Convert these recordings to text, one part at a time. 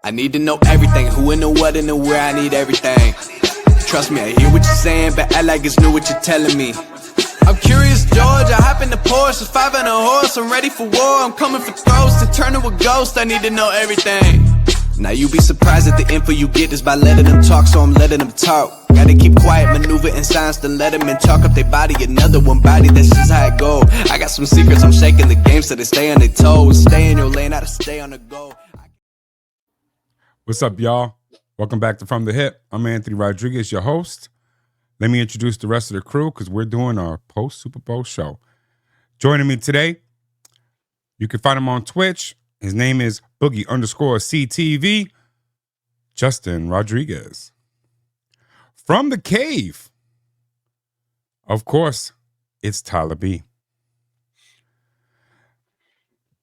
I need to know everything, who and the what and the where, I need everything. Trust me, I hear what you're saying, but act like it's new what you're telling me. I'm curious, George, I hop in the Porsche, 5 and a horse, I'm ready for war, I'm coming for throats, to turn to a ghost, I need to know everything. Now you be surprised at the info you get is by letting them talk, so I'm letting them talk. Gotta keep quiet, maneuver in silence, then let them in, talk up their body, another one body, that's just how it go. I got some secrets, I'm shaking the game so they stay on their toes. Stay in your lane, how to stay on the go. What's up, y'all? Welcome back to From the Hip. I'm Anthony Rodriguez, your host. Let me introduce the rest of the crew because we're doing our post-Super Bowl show. Joining me today, you can find him on Twitch. His name is Boogie_CTV, Justin Rodriguez. From the cave, of course, it's Tyler B.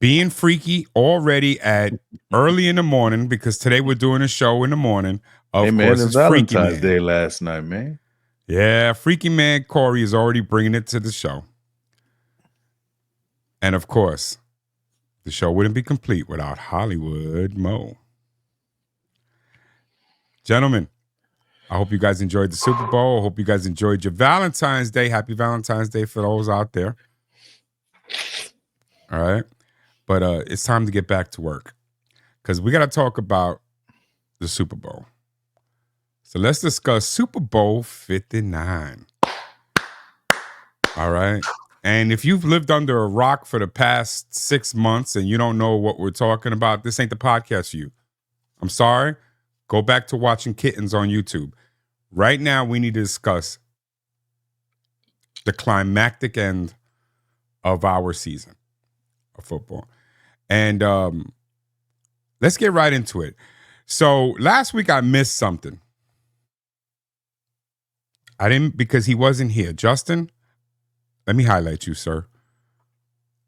Being freaky already at early in the morning because today we're doing a show in the morning. Of course, it's Freaky Man. Valentine's Day last night, man. Yeah, Freaky Man Kory is already bringing it to the show. And of course, the show wouldn't be complete without Hollywood Mo. Gentlemen, I hope you guys enjoyed the Super Bowl. I hope you guys enjoyed your Valentine's Day. Happy Valentine's Day for those out there. All right. But it's time to get back to work because we got to talk about the Super Bowl. So let's discuss Super Bowl 59. All right. And if you've lived under a rock for the past 6 months and you don't know what we're talking about, this ain't the podcast for you. I'm sorry. Go back to watching Kittens on YouTube. Right now, we need to discuss the climactic end of our season of football. And let's get right into it. So last week I missed something. I didn't because he wasn't here. Justin, let me highlight you, sir.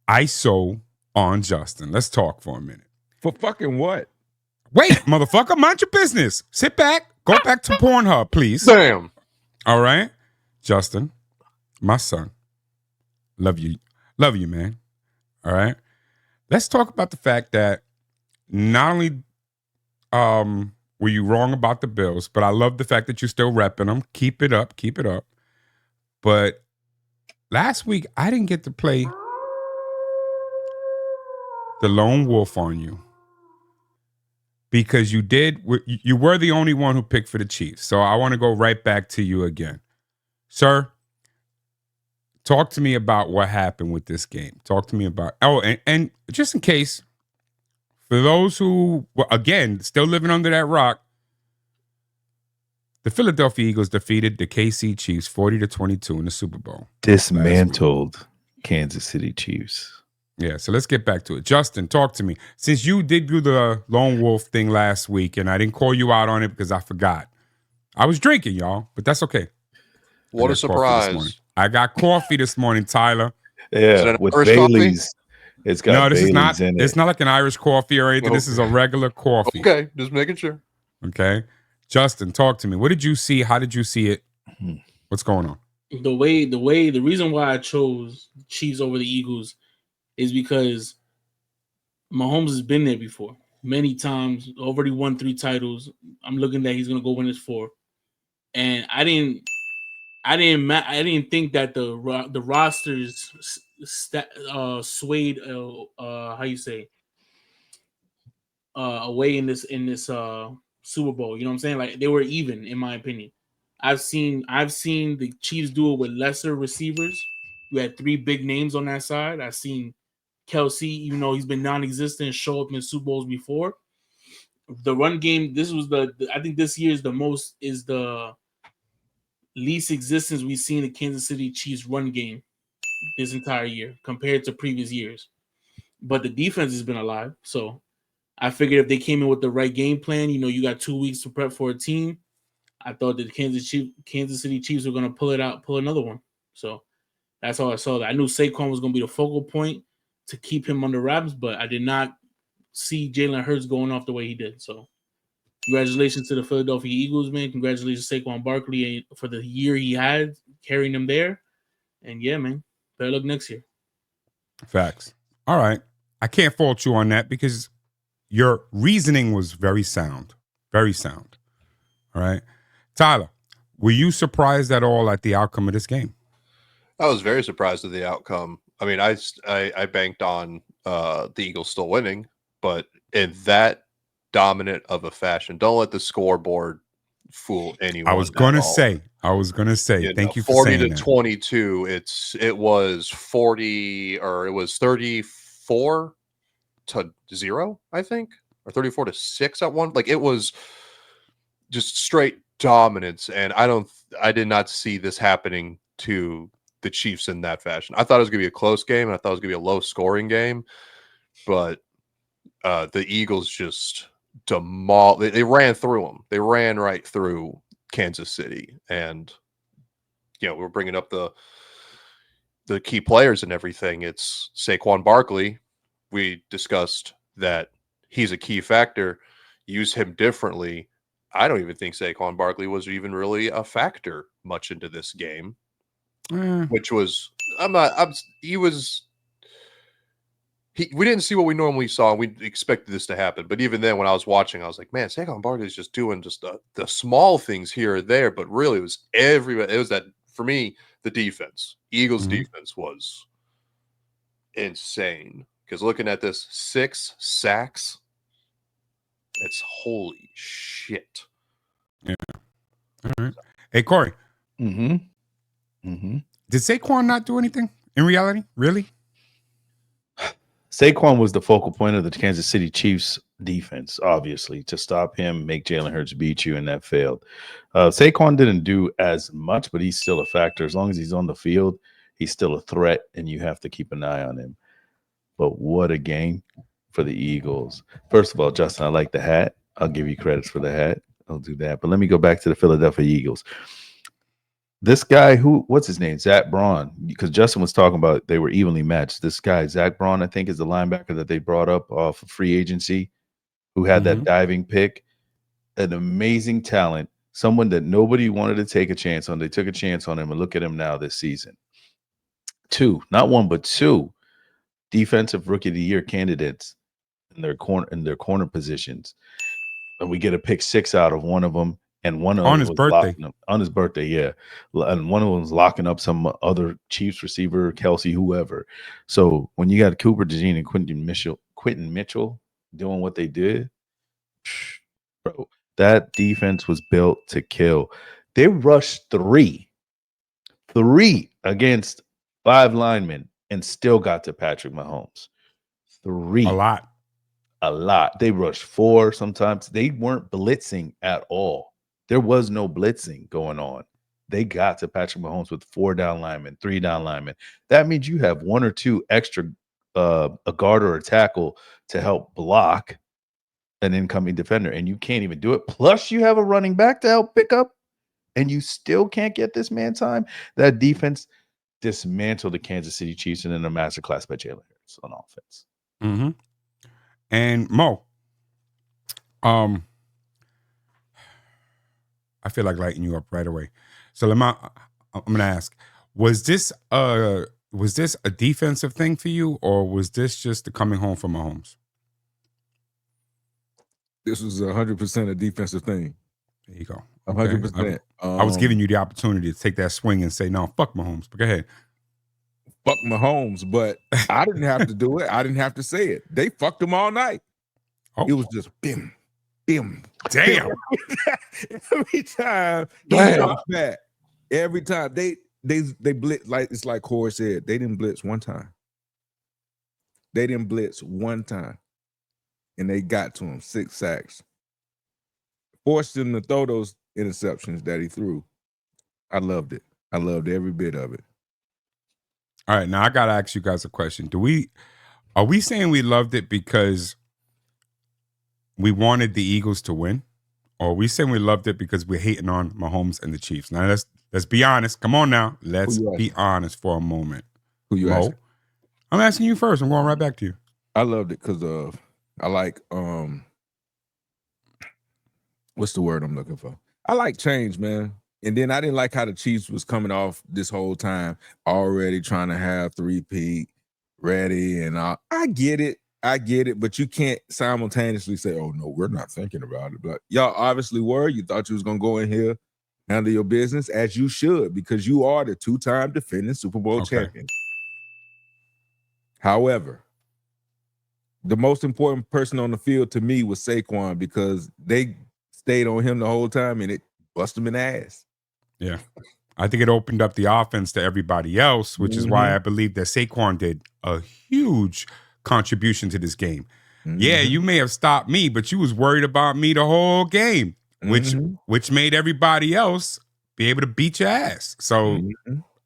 ISO on Justin. Let's talk for a minute. For fucking what? Wait, motherfucker, mind your business. Sit back. Go back to Pornhub, please. Damn. All right? Justin, my son. Love you. Love you, man. All right? Let's talk about the fact that not only were you wrong about the Bills, but I love the fact that you're still repping them. Keep it up. Keep it up. But last week, I didn't get to play the lone wolf on you because you were the only one who picked for the Chiefs. So I want to go right back to you again. Sir, talk to me about what happened with this game. Talk to me about, and just in case, for those who, again, still living under that rock, the Philadelphia Eagles defeated the KC Chiefs 40-22 in the Super Bowl. Dismantled Kansas City Chiefs. Yeah, so let's get back to it. Justin, talk to me. Since you did do the lone wolf thing last week, and I didn't call you out on it because I forgot. I was drinking, y'all, but that's okay. What a surprise. I got coffee this morning, Tyler. Yeah, with Bailey's. Coffee? It's got Bailey's in it. It's not like an Irish coffee or anything. Okay. This is a regular coffee. Okay, just making sure. Okay. Justin, talk to me. What did you see? How did you see it? What's going on? The reason why I chose Chiefs over the Eagles is because Mahomes has been there before many times, already won 3 titles. I'm looking that he's going to go win his 4th. And I didn't think that the rosters swayed away in this Super Bowl. You know what I'm saying? Like they were even, in my opinion. I've seen the Chiefs do it with lesser receivers. You had 3 big names on that side. I've seen Kelsey, even though he's been non-existent, show up in Super Bowls before. The run game, I think this year is the least existence we've seen the Kansas City Chiefs run game this entire year compared to previous years. But the defense has been alive. So I figured if they came in with the right game plan, you got 2 weeks to prep for a team. I thought that the Kansas City Chiefs were going to pull another one. So that's how I saw that. I knew Saquon was going to be the focal point to keep him under wraps, but I did not see Jalen Hurts going off the way he did. So congratulations to the Philadelphia Eagles, man. Congratulations to Saquon Barkley for the year he had carrying them there. And yeah, man, better luck next year. Facts. All right. I can't fault you on that because your reasoning was very sound. Very sound. All right. Tyler, were you surprised at all at the outcome of this game? I was very surprised at the outcome. I mean, I banked on the Eagles still winning, but in that dominant of a fashion, don't let the scoreboard fool anyone. I was gonna say, thank you for 40 saying to that. 22. It was 40 or it was 34 to 0, I think, or 34 to 6 at one. Like it was just straight dominance, and I did not see this happening to the Chiefs in that fashion. I thought it was gonna be a close game, and I thought it was gonna be a low scoring game, but the Eagles just they ran through them. They ran right through Kansas City, and we're bringing up the key players and everything. It's Saquon Barkley. We discussed that he's a key factor. Use him differently. I don't even think Saquon Barkley was even really a factor much into this game, which was we didn't see what we normally saw. We expected this to happen. But even then, when I was watching, I was like, man, Saquon Barkley is just doing just the small things here or there. But really, it was everybody. It was that, for me, the defense. Eagles defense was insane. Because looking at this, 6 sacks, it's holy shit. Yeah. All right. Hey, Kory. Did Saquon not do anything in reality? Really? Saquon was the focal point of the Kansas City Chiefs defense, obviously, to stop him, make Jalen Hurts beat you, and that failed. Saquon didn't do as much, but he's still a factor. As long as he's on the field, he's still a threat, and you have to keep an eye on him. But what a game for the Eagles. First of all, Justin, I like the hat. I'll give you credits for the hat. I'll do that. But let me go back to the Philadelphia Eagles. This guy, what's his name? Zach Braun, because Justin was talking about they were evenly matched. This guy, Zach Braun, I think, is the linebacker that they brought up off of free agency, who had that diving pick. An amazing talent, someone that nobody wanted to take a chance on. They took a chance on him, and look at him now this season. 2, not 1, but 2 defensive rookie of the year candidates in their corner positions. And we get a pick 6 out of one of them. And one of them was locking up on his birthday, yeah. And one of them was locking up some other Chiefs receiver, Kelsey, whoever. So when you got Cooper DeJean and Quentin Mitchell doing what they did, bro, that defense was built to kill. They rushed 3 against 5 linemen and still got to Patrick Mahomes. 3. A lot. They rushed 4 sometimes. They weren't blitzing at all. There was no blitzing going on. They got to Patrick Mahomes with 4 down linemen, 3 down linemen. That means you have 1 or 2 extra, a guard or a tackle to help block an incoming defender, and you can't even do it. Plus, you have a running back to help pick up, and you still can't get this man time. That defense dismantled the Kansas City Chiefs and in a masterclass by Jalen Hurts on offense. And Mo, I feel like lighting you up right away. So I'm gonna ask: was this a defensive thing for you, or was this just the coming home from Mahomes? This was 100% a defensive thing. There you go. 100%. I was giving you the opportunity to take that swing and say, "No, fuck Mahomes." But go ahead. Fuck Mahomes, but I didn't have to do it. I didn't have to say it. They fucked him all night. It was just bim. Damn. Every time he jumped back. Every time they blitz, like it's like Kory said, they didn't blitz one time. And they got to him. 6 sacks. Forced him to throw those interceptions that he threw. I loved it. I loved every bit of it. All right, now I gotta ask you guys a question. Are we saying we loved it because we wanted the Eagles to win? Or are we saying we loved it because we're hating on Mahomes and the Chiefs? Now let's be honest. Come on now. Let's be honest for a moment. Who you asking? I'm asking you first. I'm going right back to you. I loved it because I like what's the word I'm looking for? I like change, man. And then I didn't like how the Chiefs was coming off this whole time already trying to have 3-peat ready and all. I get it. I get it, but you can't simultaneously say, "Oh no, we're not thinking about it." But y'all obviously were. You thought you was gonna go in here, handle your business as you should, because you are the 2-time defending Super Bowl champion. However, the most important person on the field to me was Saquon, because they stayed on him the whole time and it busted him in the ass. Yeah. I think it opened up the offense to everybody else, which is why I believe that Saquon did a huge contribution to this game. Yeah, you may have stopped me, but you was worried about me the whole game, which made everybody else be able to beat your ass. So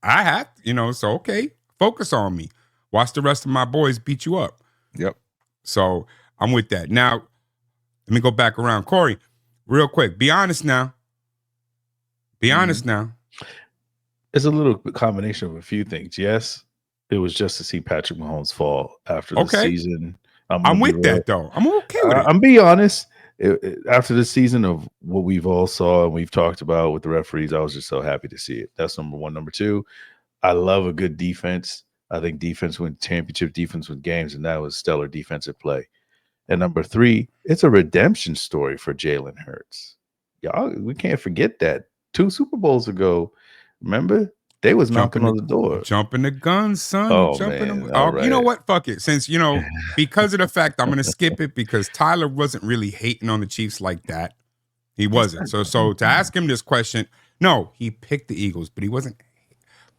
I had, so okay, focus on me. Watch the rest of my boys beat you up. Yep. So I'm with that. Now, let me go back around. Kory, real quick, be honest now. Be honest now. It's a little combination of a few things. Yes, it was just to see Patrick Mahomes fall after the season. I'm with that, though. I'm okay with it. I'm be honest. After the season of what we've all saw and we've talked about with the referees, I was just so happy to see it. That's number one. Number two, I love a good defense. I think defense wins championship, defense wins games, and that was stellar defensive play. And number three, it's a redemption story for Jalen Hurts. Y'all, we can't forget that. 2 Super Bowls ago, remember? They was knocking on the door. Jumping the gun, son. Oh, jumping man. You know what? Fuck it. Since, because of the fact I'm going to skip it, because Tyler wasn't really hating on the Chiefs like that. He wasn't. So to ask him this question, no, he picked the Eagles, but he wasn't.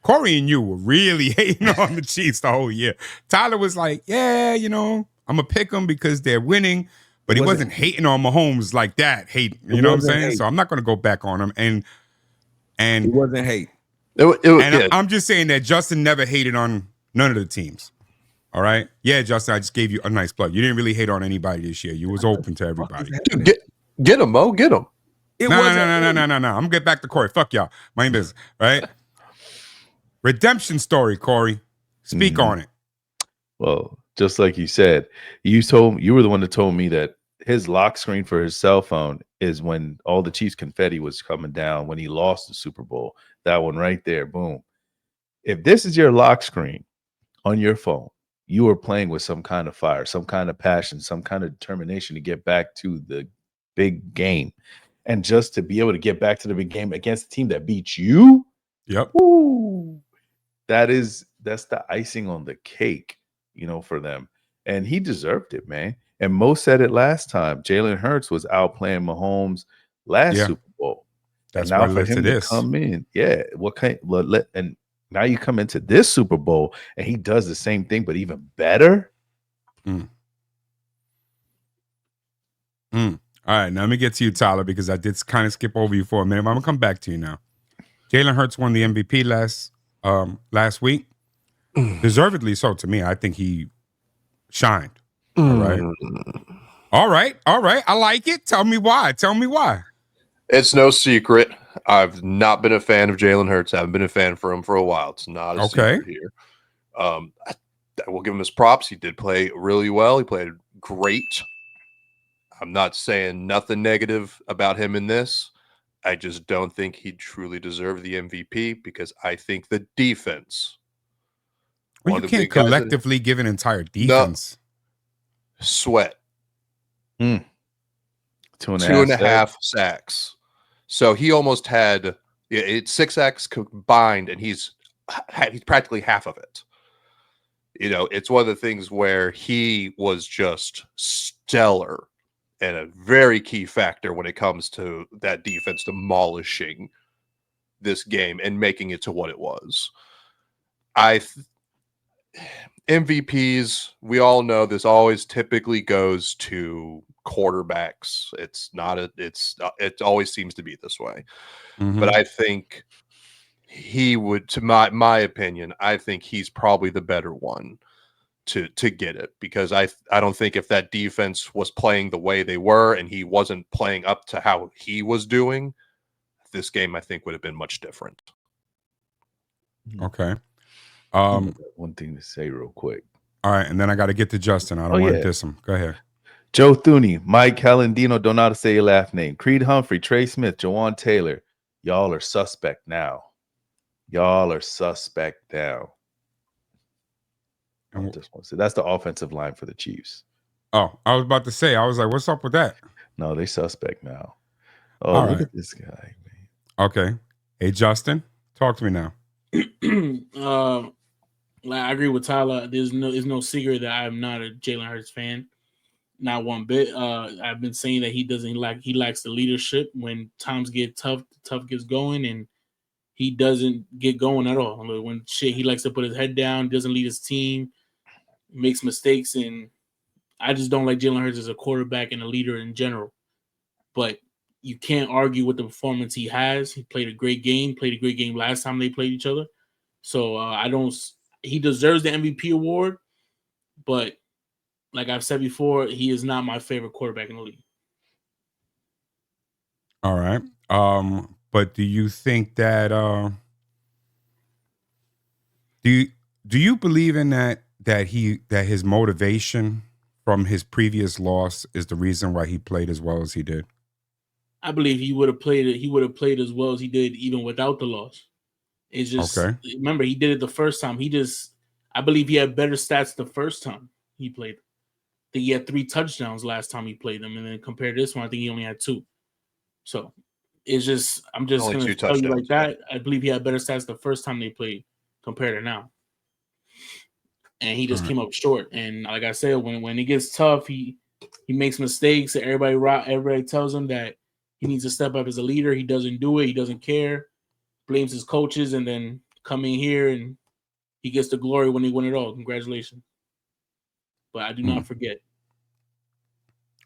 Kory and you were really hating on the Chiefs the whole year. Tyler was like, yeah, I'm going to pick them because they're winning, but he wasn't hating on Mahomes like that. You know what I'm saying? So I'm not going to go back on him. And it wasn't hate. I'm just saying that Justin never hated on none of the teams. All right? Yeah, Justin, I just gave you a nice plug. You didn't really hate on anybody this year. You was open to everybody. Dude, get him, Mo. Get him. No. I'm going to get back to Kory. Fuck y'all. My business, right? Redemption story, Kory. Speak on it. Well, just like you said, you were the one that told me that his lock screen for his cell phone is when all the Chiefs confetti was coming down when he lost the Super Bowl. That one right there, boom. If this is your lock screen on your phone, you are playing with some kind of fire, some kind of passion, some kind of determination to get back to the big game. And just to be able to get back to the big game against a team that beat you, woo, that's the icing on the cake, for them. And he deserved it, man. And Mo said it last time. Jalen Hurts was outplaying Mahomes last Super Bowl. That's and now why for him to come in, and now you come into this Super Bowl and he does the same thing, but even better. All right, now let me get to you, Tyler, because I did kind of skip over you for a minute. I'm gonna come back to you now. Jalen Hurts won the MVP last week, deservedly so to me. I think he shined. All right. I like it. Tell me why. It's no secret. I've not been a fan of Jalen Hurts. I haven't been a fan for him for a while. It's not a secret here. I will give him his props. He did play really well. He played great. I'm not saying nothing negative about him in this. I just don't think he truly deserved the MVP because I think the defense. Well, you can't collectively give an entire defense. Sweat. 2.5 sacks. So he almost had 6 sacks combined, and he's practically half of it. It's one of the things where he was just stellar and a very key factor when it comes to that defense demolishing this game and making it to what it was. MVPs, we all know this always typically goes to quarterbacks. It always seems to be this way. But I think he would, to my opinion, I think he's probably the better one to get it, because I don't think if that defense was playing the way they were and he wasn't playing up to how he was doing, this game I think would have been much different. Okay. One thing to say real quick. All right, and then I got to get to Justin. I don't want to diss him. Go ahead. Joe Thuney, Mike Calandino, don't know how to say your last name. Creed Humphrey, Trey Smith, Jawan Taylor. Y'all are suspect now. I just want to say that's the offensive line for the Chiefs. Oh, I was about to say, I was like, what's up with that? No, they suspect now. Oh, All look right. at this guy, man. Okay. Hey, Justin, talk to me now. Like I agree with Tyler. There's no secret that I'm not a Jalen Hurts fan. Not one bit. I've been saying that he lacks the leadership when times get tough. Tough gets going, and he doesn't get going at all. When he likes to put his head down, doesn't lead his team, makes mistakes, and I just don't like Jalen Hurts as a quarterback and a leader in general. But you can't argue with the performance he has. He played a great game. Played a great game last time they played each other. So I don't. He deserves the MVP award, but like I've said before, he is not my favorite quarterback in the league. All right. But do you think that do you believe in that his motivation from his previous loss is the reason why he played as well as he did? I believe he would have played it. He would have played as well as he did even without the loss. It's just remember he did it the first time. I believe he had better stats the first time he played. I think he had 3 touchdowns last time he played them, and then compared to this one, I think he only had 2. So it's just I'm just Only gonna 2 tell you like touchdowns, that. I believe he had better stats the first time they played compared to now. And he just came up short. And like I said, when it gets tough, he makes mistakes. Everybody tells him that he needs to step up as a leader. He doesn't do it. He doesn't care. Blames his coaches, and then come in here and he gets the glory when he win it all. Congratulations. But I do not forget.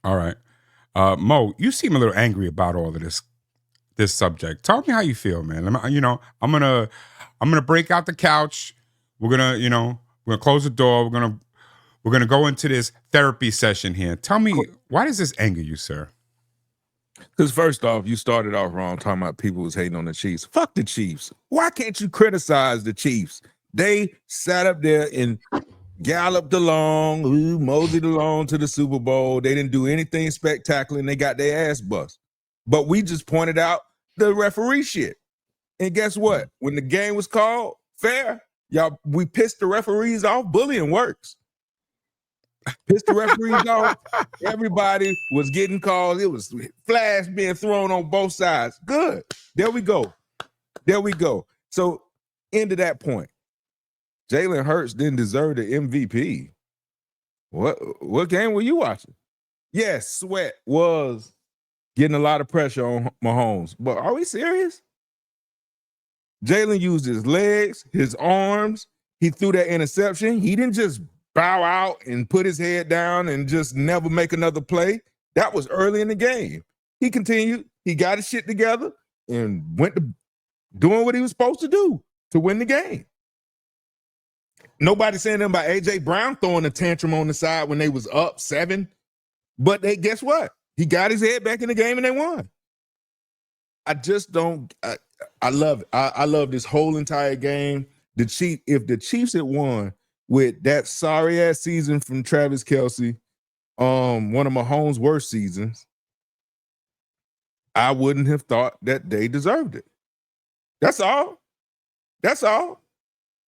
All right. Mo, you seem a little angry about all of this subject. Tell me how you feel, man. I'm gonna break out the couch. We're gonna close the door. We're gonna go into this therapy session here. Tell me, why does this anger you, sir? Because first off, you started off wrong talking about people was hating on the Chiefs. Fuck the Chiefs. Why can't you criticize the Chiefs? They sat up there and galloped along, moseyed along to the Super Bowl. They didn't do anything spectacular, and they got their ass bust. But we just pointed out the referee shit. And guess what? When the game was called fair, we pissed the referees off. Bullying works. Pissed the referees off. Everybody was getting called. It was flags being thrown on both sides. Good. There we go. So, into that point, Jalen Hurts didn't deserve the MVP. What game were you watching? Yes, Sweat was getting a lot of pressure on Mahomes. But are we serious? Jalen used his legs, his arms. He threw that interception. He didn't just bow out and put his head down and just never make another play. That was early in the game. He continued. He got his shit together and went to doing what he was supposed to do to win the game. Nobody saying nothing about A.J. Brown throwing a tantrum on the side when they was up 7. But guess what? He got his head back in the game and they won. I just don't. I love it. I love this whole entire game. If the Chiefs had won with that sorry ass season from Travis Kelce, one of Mahomes' worst seasons, I wouldn't have thought that they deserved it. That's all.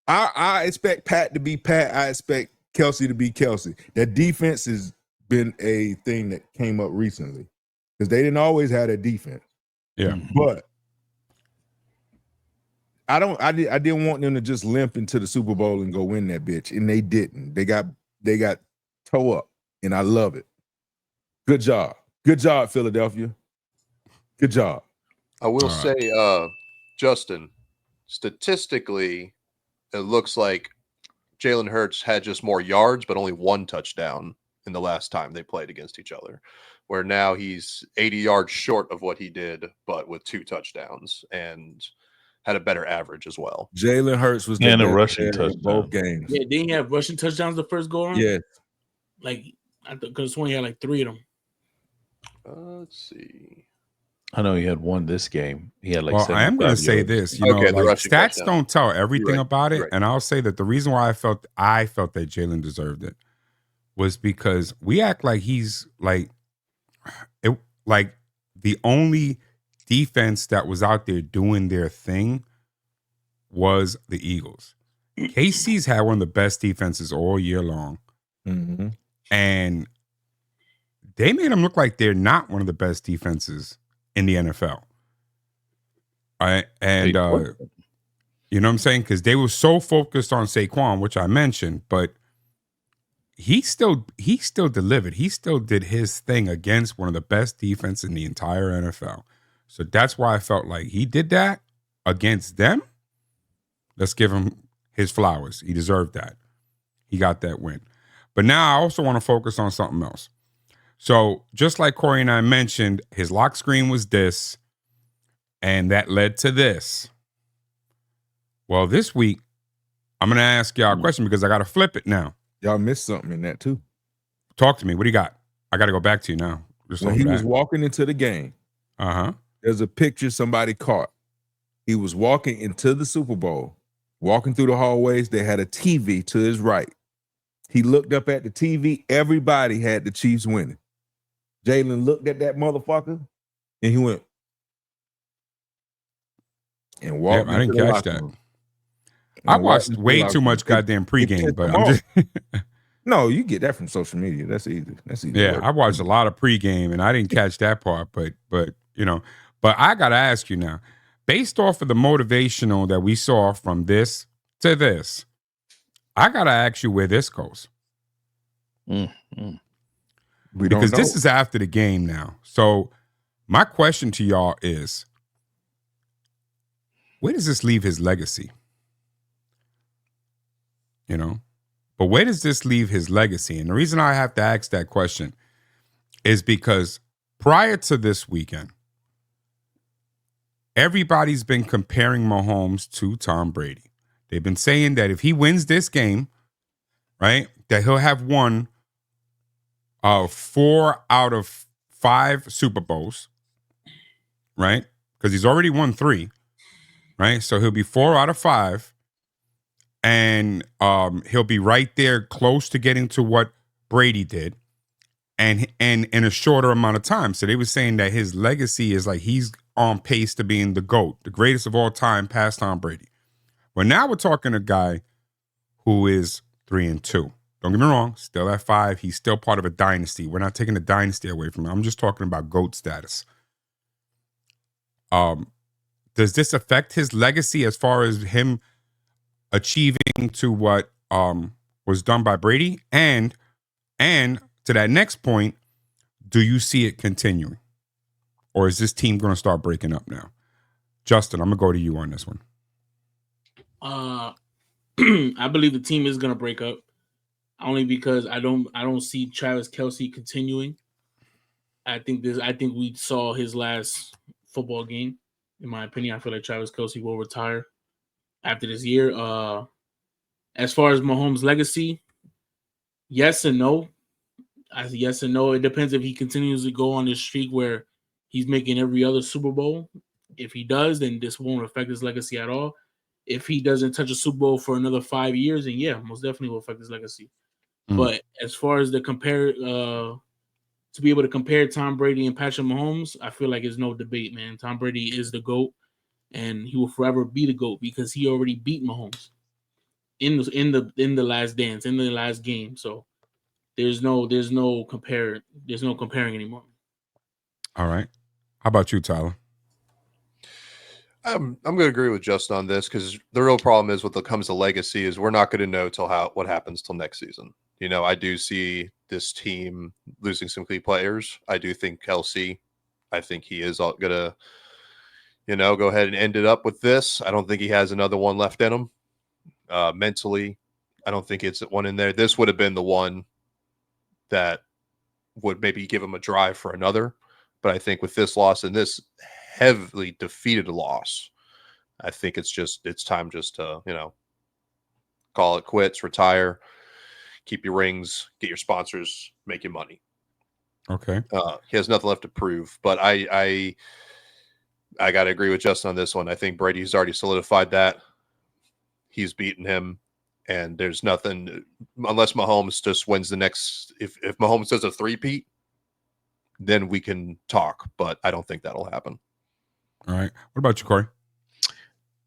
I expect Pat to be Pat. I expect Kelce to be Kelce. That defense has been a thing that came up recently because they didn't always have that defense. Yeah, but I didn't want them to just limp into the Super Bowl and go win that bitch, and they didn't. They got toe up, and I love it. Good job, Philadelphia. Good job. I will say, Justin, statistically, it looks like Jalen Hurts had just more yards, but only 1 touchdown in the last time they played against each other, where now he's 80 yards short of what he did, but with 2 touchdowns and had a better average as well. Jalen Hurts was and a rushing touchdown both games. Yeah, didn't he have rushing touchdowns the first go around? Yeah. Like, because he had like 3 of them. Let's see. I know he had 1 this game. He had like. Well, I am going to say this. Stats touchdown. Don't tell everything about it, and I'll say that the reason why I felt that Jalen deserved it was because we act like he's like the only defense that was out there doing their thing was the Eagles. KC's had one of the best defenses all year long. Mm-hmm. And they made them look like they're not one of the best defenses in the NFL. All right. And, you know what I'm saying? Because they were so focused on Saquon, which I mentioned, but he still delivered. He still did his thing against one of the best defense in the entire NFL. So that's why I felt like he did that against them. Let's give him his flowers. He deserved that. He got that win. But now I also want to focus on something else. So just like Kory and I mentioned, his lock screen was this, and that led to this. Well, this week, I'm going to ask y'all a question because I got to flip it now. Y'all missed something in that too. Talk to me. What do you got? I got to go back to you now. Just When he was walking into the game, there's a picture somebody caught. He was walking into the Super Bowl, walking through the hallways. They had a TV to his right. He looked up at the TV. Everybody had the Chiefs winning. Jalen looked at that motherfucker, and he went and walked. I didn't catch that. I watched way too much goddamn pregame, but I'm just no, you get that from social media. That's easy. That's easy. Yeah, I watched a lot of pregame, and I didn't catch that part. But you know, but I gotta ask you now, based off of the motivational that we saw from this to this, I gotta ask you where this goes. Because this is after the game now. So my question to y'all is, where does this leave his legacy? You know, but where does this leave his legacy? And the reason I have to ask that question is because prior to this weekend, everybody's been comparing Mahomes to Tom Brady. They've been saying that if he wins this game, right, that he'll have won 4 out of 5 Super Bowls, right? Because he's already won 3, right? So he'll be 4 out of 5. And he'll be right there close to getting to what Brady did and in a shorter amount of time. So they were saying that his legacy is like he's on pace to being the GOAT, the greatest of all time past Tom Brady. Well, now we're talking a guy who is 3-2. Don't get me wrong, still at 5. He's still part of a dynasty. We're not taking the dynasty away from him. I'm just talking about GOAT status. Does this affect his legacy as far as him achieving to what was done by Brady? And to that next point, do you see it continuing? Or is this team going to start breaking up now? Justin, I'm going to go to you on this one. I believe the team is going to break up only because I don't see Travis Kelce continuing. I think we saw his last football game. In my opinion, I feel like Travis Kelce will retire after this year. As far as Mahomes' legacy, yes and no. Yes and no. It depends if he continues to go on this streak where he's making every other Super Bowl. If he does, then this won't affect his legacy at all. If he doesn't touch a Super Bowl for another 5 years, then yeah, most definitely will affect his legacy. But as far as to be able to compare Tom Brady and Patrick Mahomes, I feel like there's no debate, man. Tom Brady is the GOAT, and he will forever be the GOAT because he already beat Mahomes in the last dance, in the last game. So there's no comparing anymore. All right. How about you, Tyler? I'm going to agree with Justin on this because the real problem is what comes to legacy is we're not going to know what happens till next season. You know, I do see this team losing some key players. I do think Kelce, I think he is going to, go ahead and end it up with this. I don't think he has another one left in him. Mentally, I don't think it's one in there. This would have been the one that would maybe give him a drive for another. But I think with this loss and this heavily defeated loss, I think it's time just to, call it quits, retire, keep your rings, get your sponsors, make your money. Okay. He has nothing left to prove, but I got to agree with Justin on this one. I think Brady's already solidified that. He's beaten him, and there's nothing unless Mahomes just wins the next. If Mahomes does a three-peat, then we can talk, but I don't think that'll happen. All right. What about you, Kory?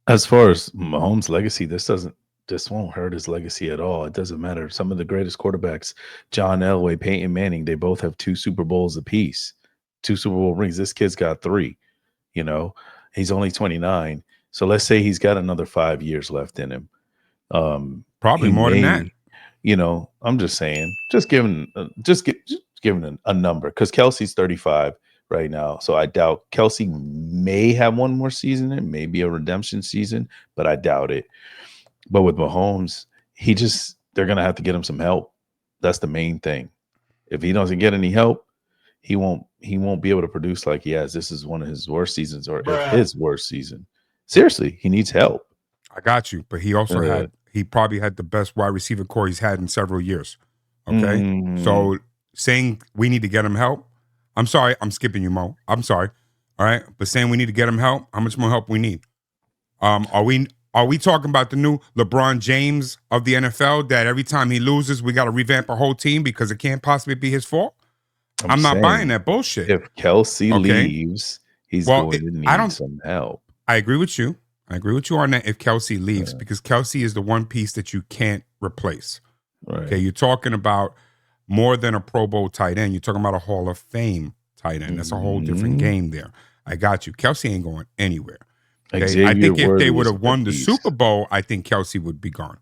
As far as Mahomes' legacy, this doesn't this won't hurt his legacy at all. It doesn't matter. Some of the greatest quarterbacks, John Elway, Peyton Manning, they both have 2 Super Bowls apiece, 2 Super Bowl rings. This kid's got 3. You know, he's only 29. So let's say he's got another 5 years left in him. Probably more than that. You know, I'm just saying, just giving a number, because Kelsey's 35 right now. So I doubt Kelsey may have one more season. It may be a redemption season, but I doubt it. But with Mahomes, they're going to have to get him some help. That's the main thing. If he doesn't get any help, he won't be able to produce like he has. This is one of his worst seasons, or his worst season. Seriously, he needs help. I got you. But he also he probably had the best wide receiver core he's had in several years. Okay. So saying we need to get him help, I'm sorry, I'm skipping you, Mo. I'm sorry. All right. But saying we need to get him help, how much more help we need? Are we talking about the new LeBron James of the NFL, that every time he loses, we got to revamp a whole team because it can't possibly be his fault? I'm not buying that bullshit. If Kelsey leaves, he's going to need some help. I agree with you. I agree with you on that if Kelsey leaves, because Kelsey is the one piece that you can't replace. Right. Okay, you're talking about more than a Pro Bowl tight end. You're talking about a Hall of Fame tight end. That's a whole different game there. I got you. Kelsey ain't going anywhere. Okay? I think if they would have won the Super Bowl, I think Kelsey would be gone.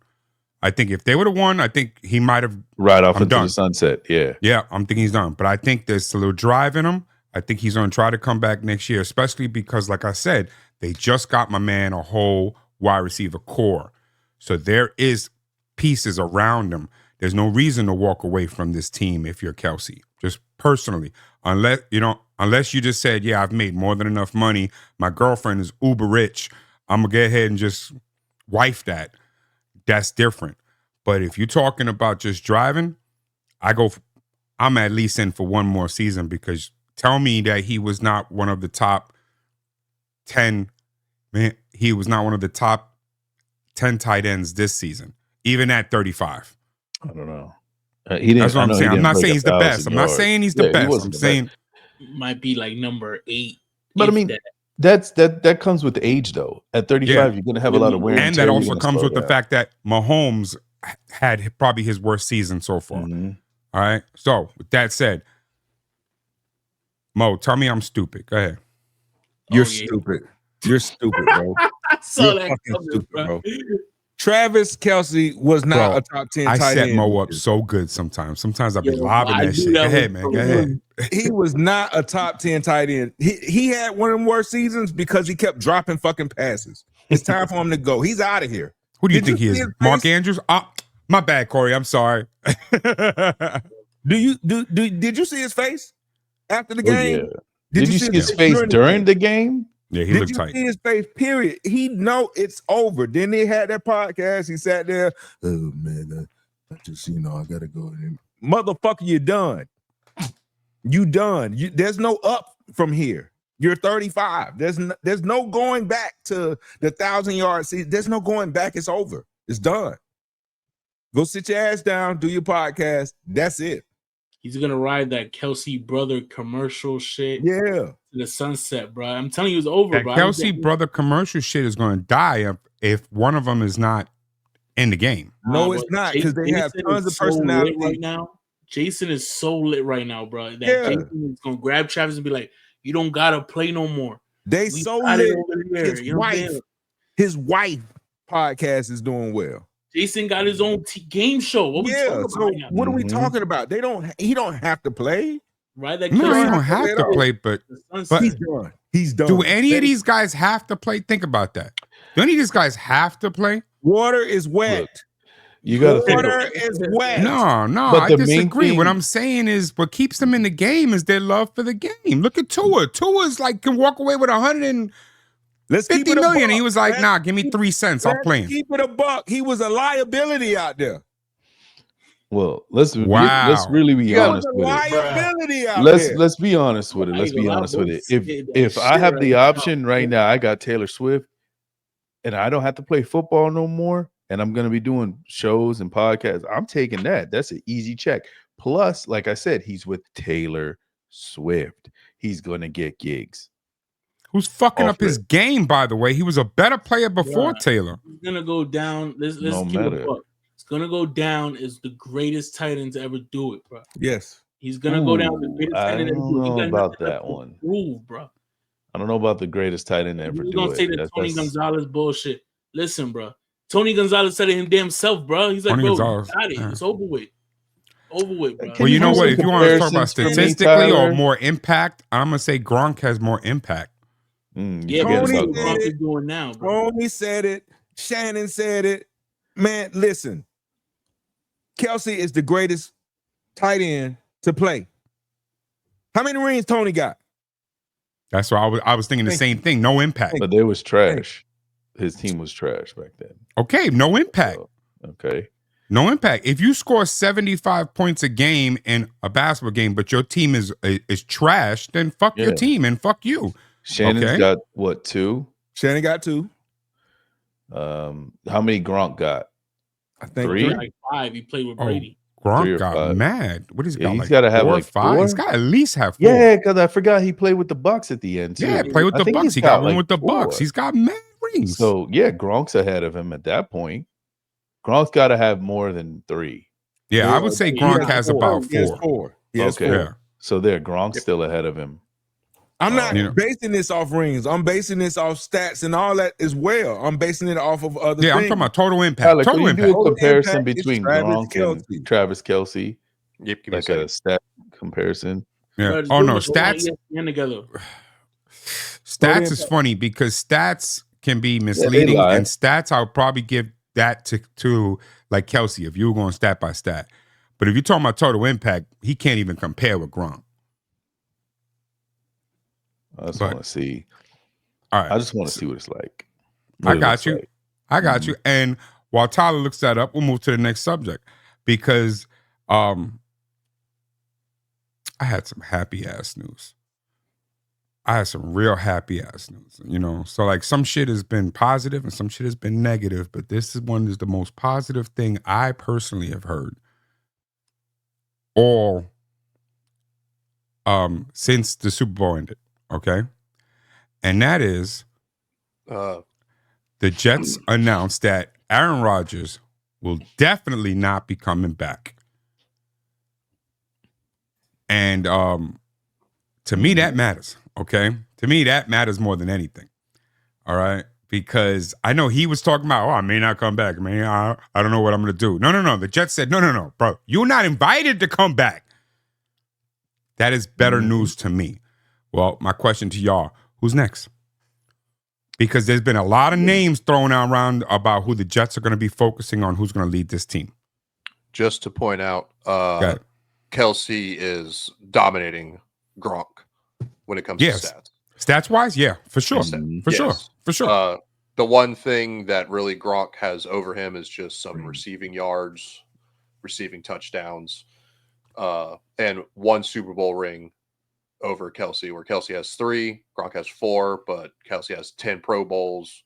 I think if they would have won, I think he might have right off into the sunset. Yeah. Yeah, I'm thinking he's done. But I think there's a little drive in him. I think he's going to try to come back next year, especially because, like I said, they just got my man a whole wide receiver core. So there is pieces around him. There's no reason to walk away from this team if you're Kelsey, just personally. Unless you just said, yeah, I've made more than enough money. My girlfriend is uber rich. I'm going to go ahead and just wife that. That's different. But if you're talking about just driving, I'm at least in for one more season, because tell me that he was not one of the top 10. Man, he was not one of the top 10 tight ends this season, even at 35. I don't know. That's what I'm saying. I'm not saying he's the best. I'm not saying he's the best. I'm saying might be like number 8. But I mean, that comes with age, though. At 35, you're going to have a lot of wear and that also comes with the fact that Mahomes had probably his worst season so far. All right. So with that said, Mo, tell me I'm stupid. Go ahead. You're stupid. You're stupid, bro. I saw that coming, stupid, bro. Travis Kelce was not a top 10 tight end. I set Mo up so good sometimes. Sometimes I'll be lobbing that shit. Go ahead, man. Go ahead. He was not a top 10 tight end. He had one of the worst seasons because he kept dropping fucking passes. It's time for him to go. He's out of here. Who do you think he is? Mark Andrews? My bad, Kory. I'm sorry. Did you see his face after the game? Yeah. Did you see his face during the game? Yeah, he looked tight. Did you see his face? Period. He know it's over. Then they had that podcast. He sat there. Oh man, I just I gotta go. Motherfucker, you're done. You done. There's no up from here. You're 35. There's no going back to the 1,000-yard season. There's no going back. It's over. It's done. Go sit your ass down. Do your podcast. That's it. He's gonna ride that Kelsey brother commercial shit. Yeah. To the sunset, bro. I'm telling you, it's over, that bro. Kelsey brother commercial shit is going to die if one of them is not in the game. No, it's not, because they have tons of personality right now. Jason is so lit right now, bro. That Jason is gonna grab Travis and be like, "You don't gotta play no more." They so lit. His wife podcast is doing well. Jason got his own game show. What we talking about right now? What are we talking about? He don't have to play. Right? No, you don't have to play, but he's done. He's done. Do any of these guys have to play? Think about that. Do any of these guys have to play? Water is wet. Look, you got to water is wet. No, I disagree. What I'm saying is what keeps them in the game is their love for the game. Look at Tua. Tua's like can walk away with 150 million. And he was like, nah, give me 3 cents. I'm playing. Keep it a buck. He was a liability out there. Well, let's really be honest with it. Let's be honest with it. Let's be honest with it. If I have the option right now, I got Taylor Swift, and I don't have to play football no more, and I'm going to be doing shows and podcasts, I'm taking that. That's an easy check. Plus, like I said, he's with Taylor Swift. He's going to get gigs. who's fucking Off up his it. game, by the way. He was a better player before Yeah. Taylor. He's gonna go down. Let's No keep it matter. a buck. It's gonna go down as the greatest tight end to ever do it, bro. Yes. He's gonna go down as the Ooh, greatest I tight end to ever don't do it. He know got about nothing left that to one. prove, bro. I don't know about the greatest tight end to ever You're do gonna say it. that Tony Gonzalez bullshit. Listen, bro. Tony Gonzalez said it him damn self, bro. He's like, Tony bro, Gonzalez, you got it. yeah. It's over with. Over with, bro. Can Well, you know do what? some If you want to talk about comparisons for me, statistically or Tyler? more impact, I'm gonna say Gronk has more impact. You Yeah, forget but Tony about what said Gronk. Gronk it. is doing now, bro. Tony said it. Shannon said it. Man, listen. Kelsey is the greatest tight end to play. How many rings Tony got? That's why I was thinking the Thank same thing. No impact. But they was trash. His team was trash back then. Okay, no impact. So, okay. No impact. If you score 75 points a game in a basketball game, but your team is trash, then fuck your Yeah. team and fuck you. Shannon's Okay. got what, 2? Shannon got 2. How many Gronk got? I think 3? Like 5. He played with Oh, Brady. 3 Gronk or got 5. mad. What has he Yeah, got? he's Like gotta have 4 or like 5? He's 4? got to at least have 4. Yeah, because I forgot he played with the Bucks at the end too. Yeah, play with I the think Bucks. he's He got one like with the 4. Bucks. He's got mad rings. So yeah, Gronk's ahead of him at that point. Gronk's got to have more than 3. yeah, I would say He Gronk has has about He has 4. 4. He has Okay. 4. Yeah. So there, Gronk's still ahead of him. I'm not You know. basing this off rings. I'm basing this off stats and all that as well. I'm basing it off of other Yeah, I'm things. talking about total impact. Tyler, Total can you do impact. a Total comparison impact is between Travis Gronk Kelce. and Travis Kelce? Yep, give me Like a a second. stat comparison? Yeah. Bro, just Oh do no, it all on stats. ESPN together. Stats is funny because stats can be misleading, lie. and stats I would probably give that to like Kelsey if you were going stat by stat. But if you're talking about total impact, he can't even compare with Gronk. I just But- want to see. All right, I just want to see what it's like. I What it got looks you. like. I got you. And while Tyler looks that up, we'll move to the next subject because I had some happy ass news. I had some real happy ass news, you know. So like some shit has been positive and some shit has been negative, but this is the most positive thing I personally have heard all since the Super Bowl ended. Okay. And that is the Jets announced that Aaron Rodgers will definitely not be coming back. And to me, that matters. Okay. To me, that matters more than anything. All right. Because I know he was talking about, I may not come back. I don't know what I'm going to do. No. The Jets said, no, bro. You're not invited to come back. That is better news to me. Well, my question to y'all, who's next? Because there's been a lot of names thrown around about who the Jets are going to be focusing on, who's going to lead this team. Just to point out, ahead. Kelsey is dominating Gronk when it comes Yes. to stats. Stats-wise, yeah, for sure. Mhm. For sure. Yes. For sure. The one thing that really Gronk has over him is just Mm. some receiving yards, receiving touchdowns, and one Super Bowl ring over Kelsey, where Kelsey has 3, Gronk has 4, but Kelsey has 10 Pro Bowls,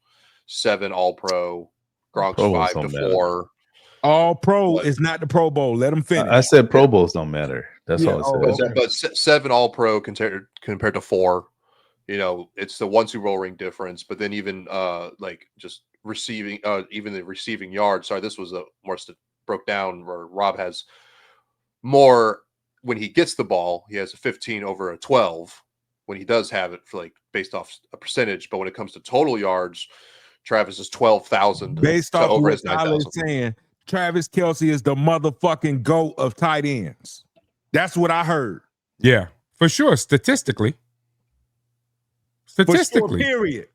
7 All-Pro, Gronk's Pro Bowls 5 to don't matter. 4. All pro What? is not the Pro Bowl. Let him finish. I said Pro Bowls don't matter. That's Yeah, all I oh, said. okay. But 7 All-Pro compared to 4, you know, it's the one Super Bowl ring difference. But then even like just receiving, even the receiving yards. Sorry, this was a more broke down where Rob has more when he gets the ball. He has a 15 over a 12 when he does have it for like based off a percentage. But when it comes to total yards, Travis is 12,000 Based off of over what his Tyler is 9,000. saying, Travis Kelce is the motherfucking GOAT of tight ends. That's what I heard. Yeah, for sure. Statistically. For sure, Statistically. period.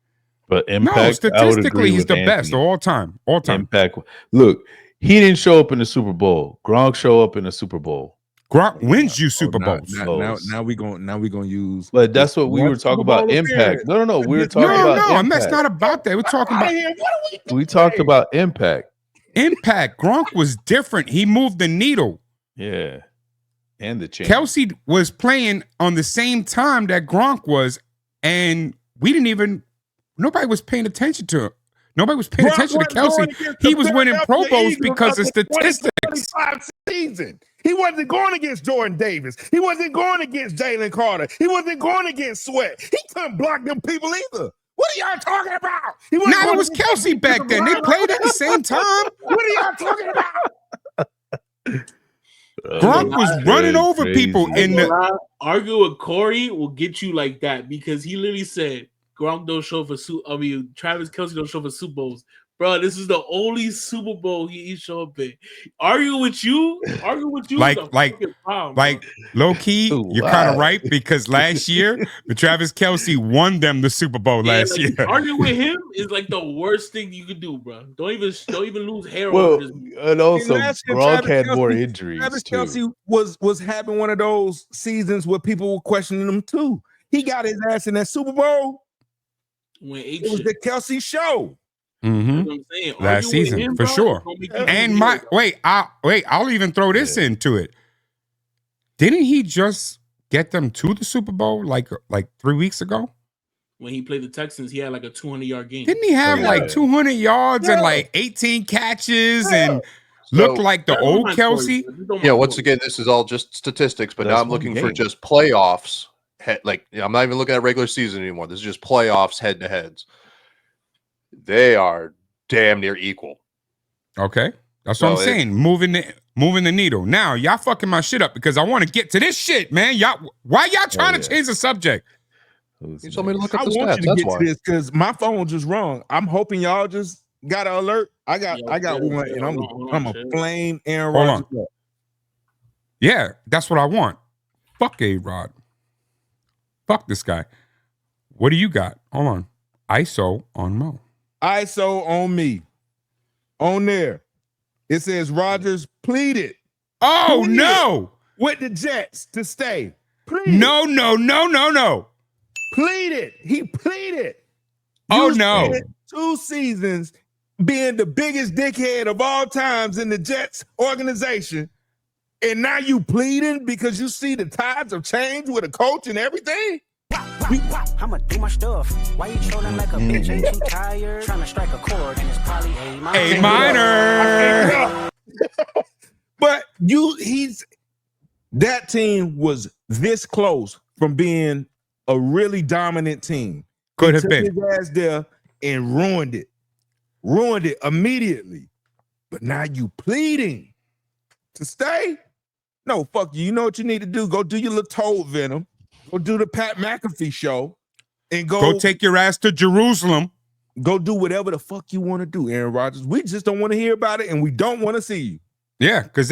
But No, impact, I would statistically, agree he's with the best Anthony. all time. All time. Impact. Look, he didn't show up in the Super Bowl. Gronk show up in the Super Bowl. Gronk wins you Super now, Bowls. now we gonna use. But that's what we One were talking Super Bowl about. Impact. appearance. No. We were No, talking No, about no, impact. that's not about that. We're talking about We talked about impact. impact. Gronk was different. He moved the needle. Yeah. And the change. Kelsey was playing on the same time that Gronk was, and we didn't even, nobody was paying attention to Nobody was paying Gronk attention to wasn't Kelsey. going against He the was winning Pro Philadelphia Bowls Eagles because of of the statistics. 2025 season. He wasn't going against Jordan Davis. He wasn't going against Jalen Carter. He wasn't going against Sweat. He couldn't block them people either. What are y'all talking about? He wasn't Nah, going it was against Kelsey back then. They played at the same time. What are y'all talking about? Gronk was running over people in the. Argue with Kory will get you like that because he literally said Gronk don't show for Travis Kelce don't show for Super Bowls. Bro, this is the only Super Bowl he show up in. Argue with you, like problem, low key, you're kind of right because last year, but Travis Kelce won them the Super Bowl last year. Argue with him is like the worst thing you could do, bro. Don't even lose hair. Well, over this. and also Gronk had Kelce, more injuries Travis too. Kelce was having one of those seasons where people were questioning him too. He got his ass in that Super Bowl. It was the Kelce show. Mm-hmm. Last season, him, for sure. And I'll even throw this into it. Didn't he just get them to the Super Bowl like 3 weeks ago? When he played the Texans, he had like a 200-yard game. Didn't he have like 200 yards and like 18 catches and looked like the old Kelce? Yeah, once again, this is all just statistics, but now I'm looking for just playoffs. I'm not even looking at regular season anymore. This is just playoffs head-to-heads. They are damn near equal. Okay. That's what I'm saying. Moving the needle. Now, y'all fucking my shit up because I want to get to this shit, man. Why y'all trying to change the subject? You told me to look up I the want stats. you to get to this because my phone just wrong. I'm hoping y'all just got an alert. I got one, and I'm a flame Aaron Rodgers. Yeah, that's what I want. Fuck A-Rod. Fuck this guy. What do you got? Hold on. ISO on Mo. ISO on me. On there. It says Rodgers pleaded. Oh, no. With the Jets to stay. Pleaded. No. Pleaded. He pleaded. Oh, no. 2 seasons being the biggest dickhead of all times in the Jets organization. And now you pleading because you see the tides of change with a coach and everything? I'ma do my stuff. Why you trolling like a bitch? Ain't you tired? Trying to strike a chord and it's probably A minor. But that team was this close from being a really dominant team. Could have been. His ass there and ruined it immediately. But now you pleading to stay? No, fuck you. You know what you need to do? Go do your little Toad Venom. Go do the Pat McAfee show and go take your ass to Jerusalem. Go do whatever the fuck you want to do, Aaron Rodgers. We just don't want to hear about it and we don't want to see you. Yeah, because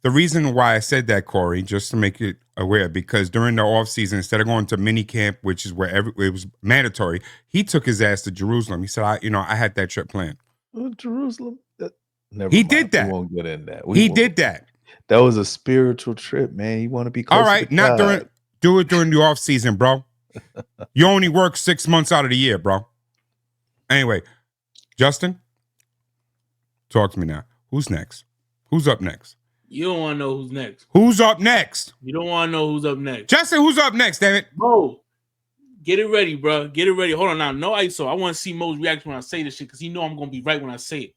the reason why I said that, Kory, just to make it aware, because during the offseason, instead of going to mini camp, which is where it was mandatory, he took his ass to Jerusalem. He said, I had that trip planned. Jerusalem? Did that. We won't get in that. Did that. That was a spiritual trip, man. You want to be close. All right, do it during the off season, bro. You only work 6 months out of the year, bro. Anyway, Justin, talk to me now. Who's next? Who's up next? You don't want to know who's next. Who's up next? You don't want to know who's up next. Justin, who's up next, damn it? Mo, get it ready, bro. Get it ready. Hold on now. No ISO. I want to see Mo's reaction when I say this shit because he know I'm going to be right when I say it.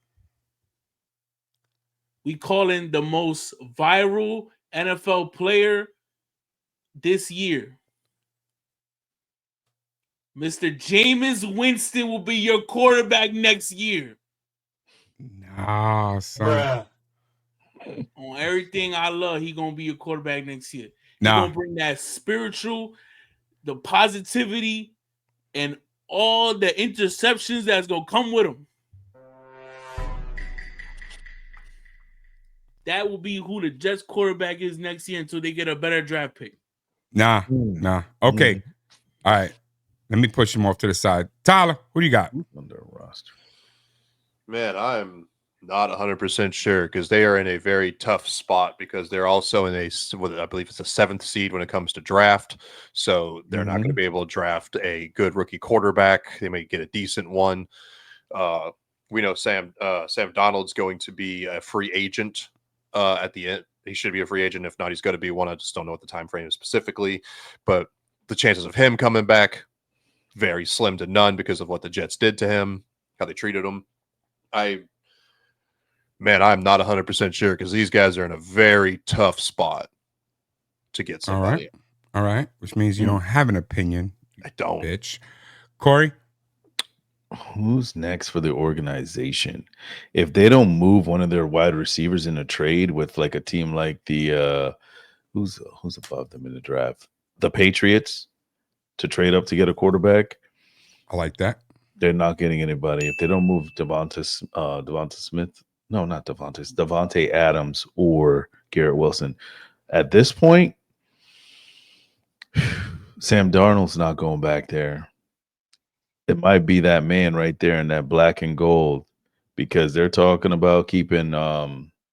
We calling the most viral NFL player this year. Mr. Jameis Winston will be your quarterback next year. Nah, son. On everything I love, he going to be your quarterback next year. He's Nah. going to bring that spiritual, the positivity, and all the interceptions that's going to come with him. That will be who the Jets quarterback is next year until they get a better draft pick. Nah. Okay. All right. Let me push him off to the side. Tyler, who do you got? Under roster. Man, I'm not 100% sure because they are in a very tough spot because they're also in I believe it's a 7th seed when it comes to draft. So they're not going to be able to draft a good rookie quarterback. They may get a decent one. We know Sam Donald's going to be a free agent at the end. He should be a free agent. If not, he's going to be one. I just don't know what the time frame is specifically. But the chances of him coming back, very slim to none because of what the Jets did to him. how they treated him. I'm not 100% sure because these guys are in a very tough spot to get somebody. All right. Which means you don't have an opinion. I don't. Bitch. Kory? Who's next for the organization? If they don't move one of their wide receivers in a trade with like a team like the who's above them in the draft? The Patriots to trade up to get a quarterback. I like that. They're not getting anybody. If they don't move Devontae Smith, no, not Devontae Adams or Garrett Wilson. At this point, Sam Darnold's not going back there. It might be that man right there in that black and gold because they're talking about keeping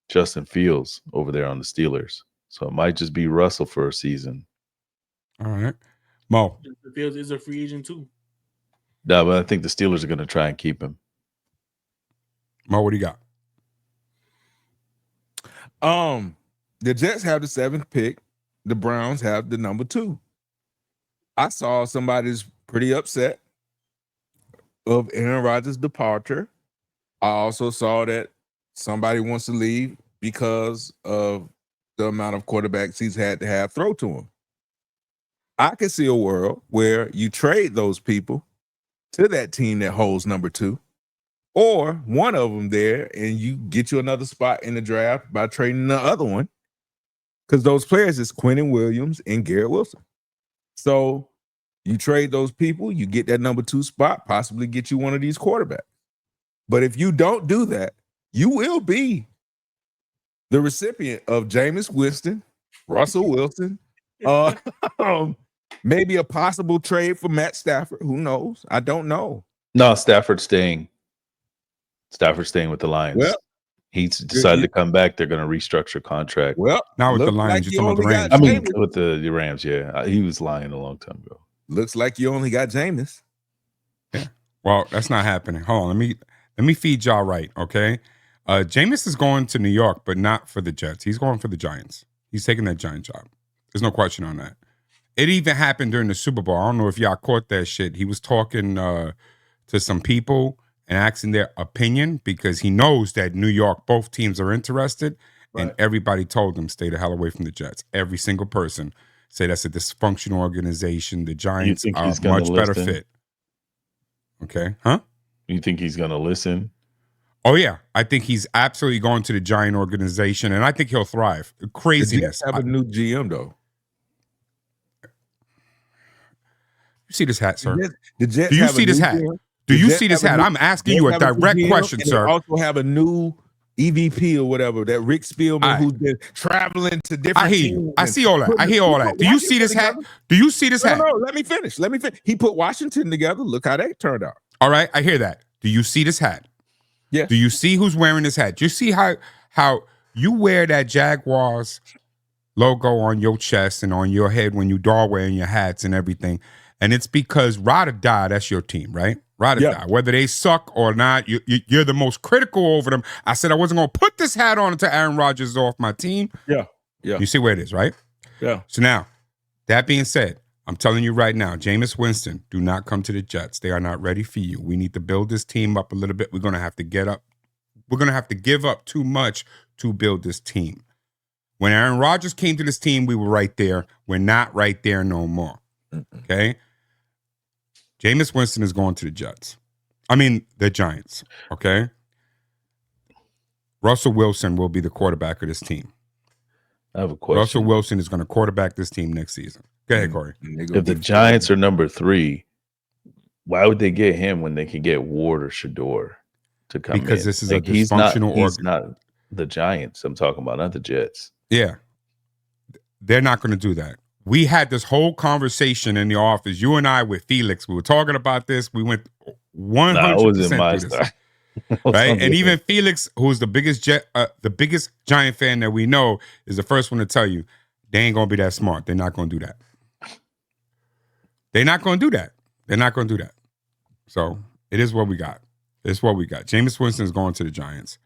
Justin Fields over there on the Steelers. So it might just be Russell for a season. All right. Mo. Justin Fields is a free agent too. No, but I think the Steelers are going to try and keep him. Mo, what do you got? The Jets have the 7th pick. The Browns have the number 2. I saw somebody's pretty upset of Aaron Rodgers' departure. I also saw that somebody wants to leave because of the amount of quarterbacks he's had to have throw to him. I can see a world where you trade those people to that team that holds number 2, or one of them there, and you get you another spot in the draft by trading the other one, because those players is Quentin Williams and Garrett Wilson. So you trade those people, you get that number 2 spot, possibly get you one of these quarterbacks. But if you don't do that, you will be the recipient of Jameis Winston, Russell Wilson, maybe a possible trade for Matt Stafford. Who knows? I don't know. No, Stafford's staying. Stafford's staying with the Lions. Well, he's decided to come back. They're going to restructure contract. Well, Not with the looks Lions, like you're talking about the you only Rams. got I mean, Jameis. with the Rams, yeah. He was lying a long time ago. Looks like you only got Jameis. Well, that's not happening. Hold on. Let me feed y'all right, okay? Jameis is going to New York, but not for the Jets. He's going for the Giants. He's taking that Giant job. There's no question on that. It even happened during the Super Bowl. I don't know if y'all caught that shit. He was talking to some people and asking their opinion because he knows that New York, both teams are interested, and everybody told him stay the hell away from the Jets. Every single person say that's a dysfunctional organization. The Giants are a much better fit. Okay, huh? You think he's going to listen? Oh, yeah. I think he's absolutely going to the Giant organization, and I think he'll thrive. Craziness. The Jets have a new GM, though. You see this hat, sir? The Jets Do you have see a this new hat? GM. Do The you Jets see this have hat? new- I'm asking Jets you a have new direct GM, question, and sir. They also have a new EVP or whatever, that Rick Spielman, who's been traveling to different I hear teams. you. I see all that. I hear all that. Do you see this hat? Do you see this hat? No, let me finish. He put Washington together. Look how that turned out. All right, I hear that. Do you see this hat? Yeah. Do you see who's wearing this hat? Do you see how you wear that Jaguars logo on your chest and on your head when you are wearing your hats and everything? And it's because ride or die, that's your team, right? Ride or die. Whether they suck or not, you're the most critical over them. I said I wasn't going to put this hat on until Aaron Rodgers is off my team. Yeah. You see where it is, right? Yeah. So now, that being said, I'm telling you right now, Jameis Winston, do not come to the Jets. They are not ready for you. We need to build this team up a little bit. We're going to have to get up. We're going to have to give up too much to build this team. When Aaron Rodgers came to this team, we were right there. We're not right there no more. Okay? Jameis Winston is going to the Jets. I mean, the Giants. Okay? Russell Wilson will be the quarterback of this team. I have a question. Russell Wilson is going to quarterback this team next season. Go ahead, Kory. If the Giants are number 3, why would they get him when they could get Ward or Shador to come in? Because this is a dysfunctional He's not the Giants I'm talking about, not the Jets. Yeah. They're not going to do that. We had this whole conversation in the office, you and I with Felix. We were talking about this. We went 100% it was in my through this. style. Right? And even Felix, who's the biggest Giant fan that we know, is the first one to tell you, they ain't going to be that smart. They're not going to do that. They're not going to do that. They're not going to do that. So it is what we got. It's what we got. Jameis Winston is going to the Giants.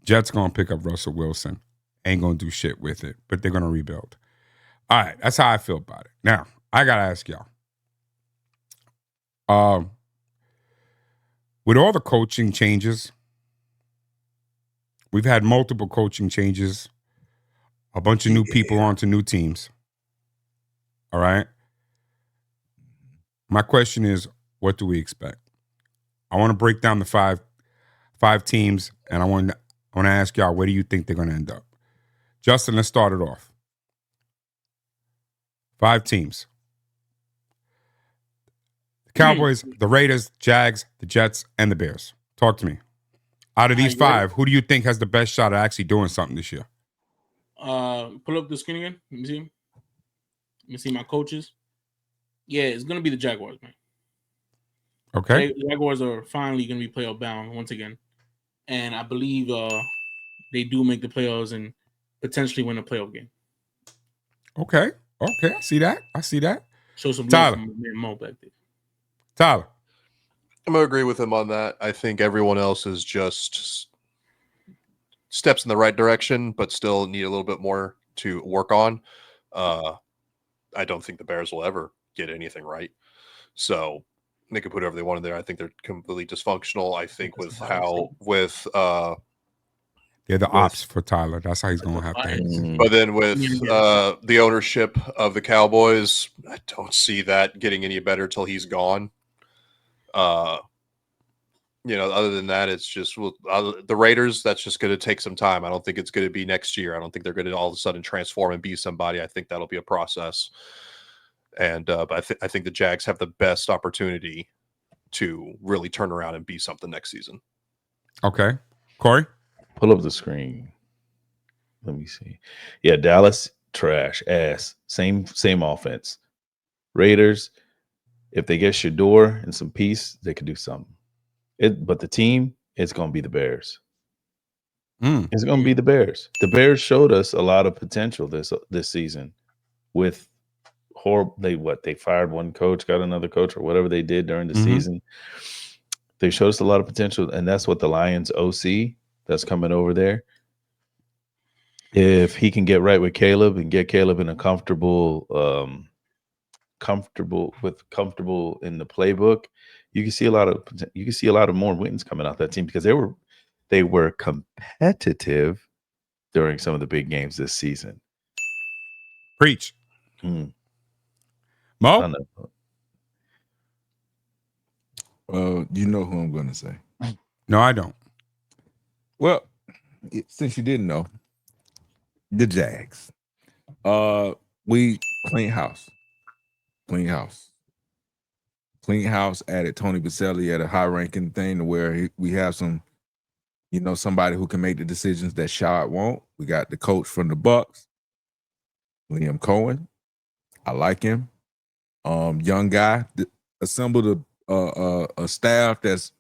Jets going to pick up Russell Wilson. Ain't going to do shit with it, but they're going to rebuild. All right, that's how I feel about it. Now, I got to ask y'all. with all the coaching changes, we've had multiple coaching changes, a bunch of new people onto new teams. All right. My question is, what do we expect? I want to break down the five teams, and I want to ask y'all, where do you think they're going to end up? Justin, let's start it off. 5 teams. The Cowboys, the Raiders, Jags, the Jets, and the Bears. Talk to me. Out of these 5, who do you think has the best shot at actually doing something this year? Pull up the screen again. Let me see. Let me see my coaches. Yeah, it's going to be the Jaguars, man. Okay. The Jaguars are finally going to be playoff bound once again. And I believe they do make the playoffs and potentially win a playoff game. Okay. I see that. Show some love Tyler. from Mo back there. Tyler. I'm going to agree with him on that. I think everyone else is just steps in the right direction, but still need a little bit more to work on. I don't think the Bears will ever get anything right. So they can put whatever they want in there. I think they're completely dysfunctional. I think they're the ops for Tyler. That's how he's going to have to hit. But then with the ownership of the Cowboys, I don't see that getting any better till he's gone. Other than that, it's just the Raiders. That's just going to take some time. I don't think it's going to be next year. I don't think they're going to all of a sudden transform and be somebody. I think that'll be a process. And but I think the Jags have the best opportunity to really turn around and be something next season. Okay, Kory, pull up the screen. Let me see. Yeah, Dallas trash ass. Same offense. Raiders, if they get Shador and some peace, they could do something. But the team, it's going to be the Bears. It's going to be the Bears. The Bears showed us a lot of potential this season with horrible. They fired one coach, got another coach, or whatever they did during the season. They showed us a lot of potential, and that's what the Lions OC that's coming over there. If he can get right with Caleb and get Caleb in a comfortable in the playbook, you can see a lot of more wins coming out that team, because they were competitive during some of the big games this season. Preach. Mo? You know who I'm going to say. No, I don't. Well, since you didn't know, the Jags. We clean house. Added Tony Baselli at a high-ranking thing to where we have some, somebody who can make the decisions that Shad won't. We got the coach from the Bucks, Liam Cohen. I like him. Young guy. Assembled a staff that's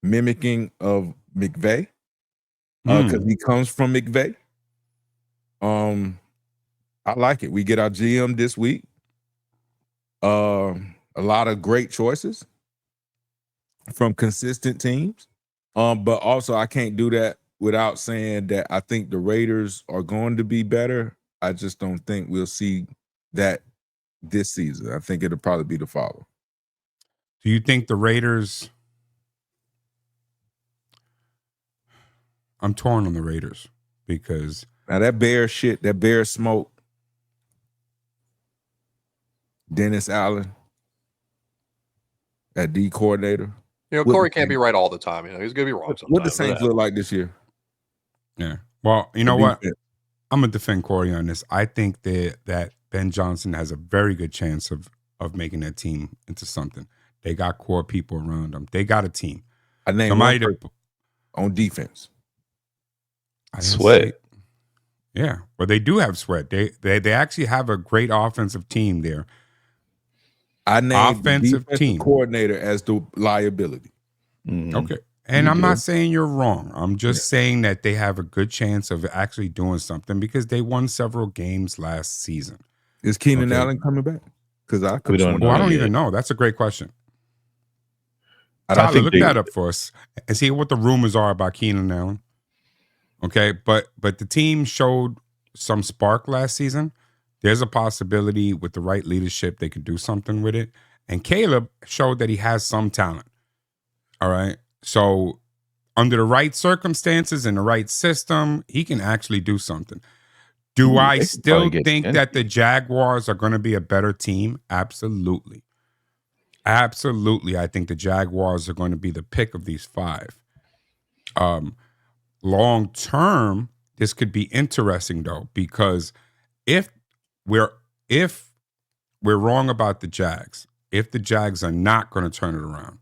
mimicking of McVay, because he comes from McVay. I like it. We get our GM this week. A lot of great choices from consistent teams. But also I can't do that without saying that I think the Raiders are going to be better. I just don't think we'll see that this season. I think it'll probably be the follow. Do you think the Raiders? I'm torn on the Raiders because now that Bear smoke, Dennis Allen, that D coordinator. Kory can't be right all the time. He's going to be wrong sometimes. What the Saints look like this year? Yeah. Well, you know what? I'm going to defend Kory on this. I think that Ben Johnson has a very good chance of making that team into something. They got core people around them. They got a team. I named somebody on defense. Sweat. Yeah, but they do have Sweat. They actually have a great offensive team there. I named offensive the team coordinator as the liability. Okay. And I'm not saying you're wrong. I'm just saying that they have a good chance of actually doing something because they won several games last season. Is Keenan Allen coming back? Because I don't even know. That's a great question. Tyler, look that up for us and see what the rumors are about Keenan Allen. Okay, but the team showed some spark last season. There's a possibility with the right leadership they could do something with it. And Caleb showed that he has some talent. All right. So under the right circumstances and the right system, he can actually do something. Do I they could still probably get think in. that the Jaguars are going to be a better team? Absolutely. Absolutely. I think the Jaguars are going to be the pick of these 5. Long term, this could be interesting though, because if we're wrong about the Jags, if the Jags are not going to turn it around,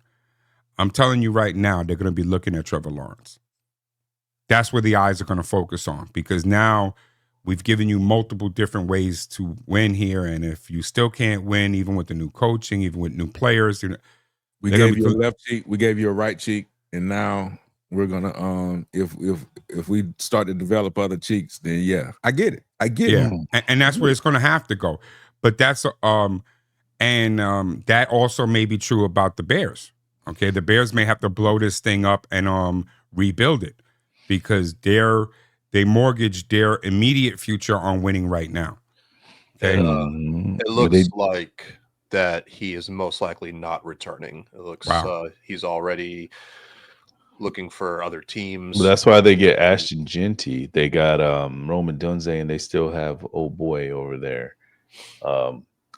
I'm telling you right now, they're going to be looking at Trevor Lawrence. That's where the eyes are going to focus on, because now we've given you multiple different ways to win here. And if you still can't win, even with the new coaching, even with new players, We they're gave gonna you a be- left cheek, we gave you a right cheek, and now we're gonna if we start to develop other cheeks, then yeah, I get it. I get yeah, it. and that's where it's going to have to go. But that's that also may be true about the Bears. Okay, the Bears may have to blow this thing up and rebuild it, because they mortgage their immediate future on winning right now. Okay, It looks like that he is most likely not returning. It looks he's already looking for other teams. Well, that's why they get Ashton Genty. They got Roman Dunze, and they still have old boy over there.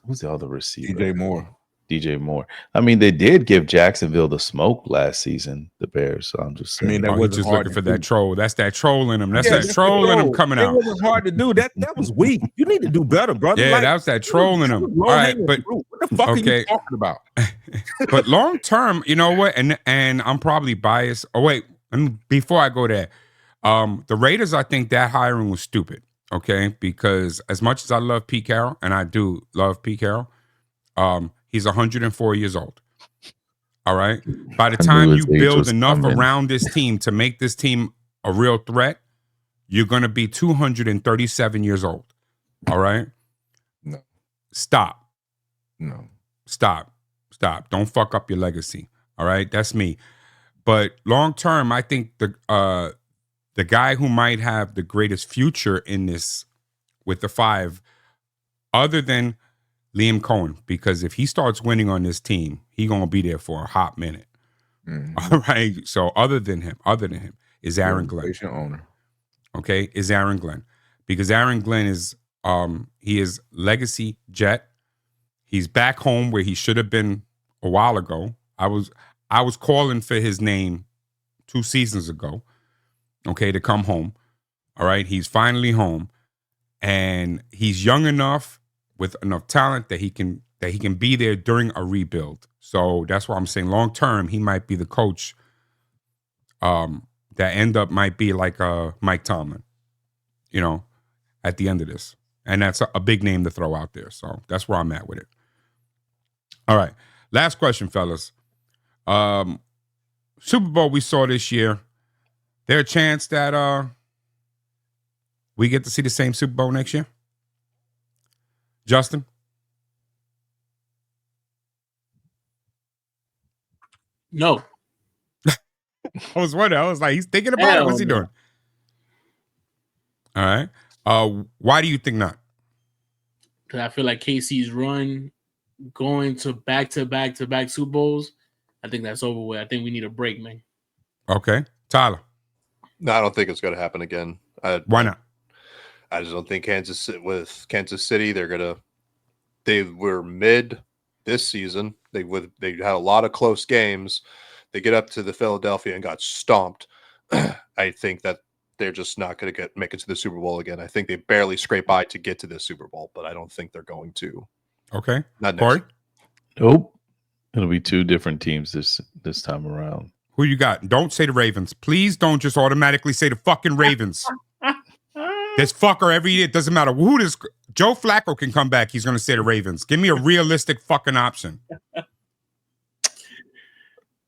Who's the other receiver? DJ Moore. I mean, they did give Jacksonville the smoke last season, the Bears. So I'm just saying. I mean, that he's wasn't just hard looking to for do. that troll. That's that troll in him. That's Yeah, that that's troll in him coming It out. wasn't hard to do. That was weak. You need to do better, brother. Yeah, Like, that was that troll in him. All right, but what the fuck are okay. you talking about? but long term, you know what? And I'm probably biased. Oh wait, before I go there, the Raiders, I think that hiring was stupid. Okay, because as much as I love Pete Carroll, and I do love Pete Carroll, he's 104 years old. All right. By the time you build enough around this team to make this team a real threat, you're going to be 237 years old. All right. No. Stop. No. Stop. Don't fuck up your legacy. All right. That's me. But long term, I think the guy who might have the greatest future in this with the 5, other than Liam Cohen, because if he starts winning on this team, he's gonna be there for a hot minute. Mm-hmm. All right. So other than him, is Aaron Glenn. Owner. Okay, is Aaron Glenn, because Aaron Glenn is he is legacy Jet. He's back home where he should have been a while ago. I was calling for his name 2 seasons ago. Okay, to come home. All right, he's finally home, and he's young enough with enough talent that he can be there during a rebuild. So that's why I'm saying long term, he might be the coach that might be like Mike Tomlin, at the end of this. And that's a big name to throw out there. So that's where I'm at with it. All right. Last question, fellas. Super Bowl we saw this year. There a chance that we get to see the same Super Bowl next year? Justin? No. I was wondering. I was like, he's thinking about it. What's he doing? All right. Why do you think not? Because I feel like KC's run going to back Super Bowls, I think that's over with. I think we need a break, man. Okay. Tyler? No, I don't think it's going to happen again. Why not? I just don't think Kansas City, they were mid this season. They had a lot of close games. They get up to the Philadelphia and got stomped. I think that they're just not going to make it to the Super Bowl again. I think they barely scrape by to get to the Super Bowl, but I don't think they're going to. Okay. Not Kory? Nope. It'll be 2 different teams this time around. Who you got? Don't say the Ravens. Please don't just automatically say the fucking Ravens. This fucker every year, it doesn't matter who this. Joe Flacco can come back. He's going to say the Ravens. Give me a realistic fucking option.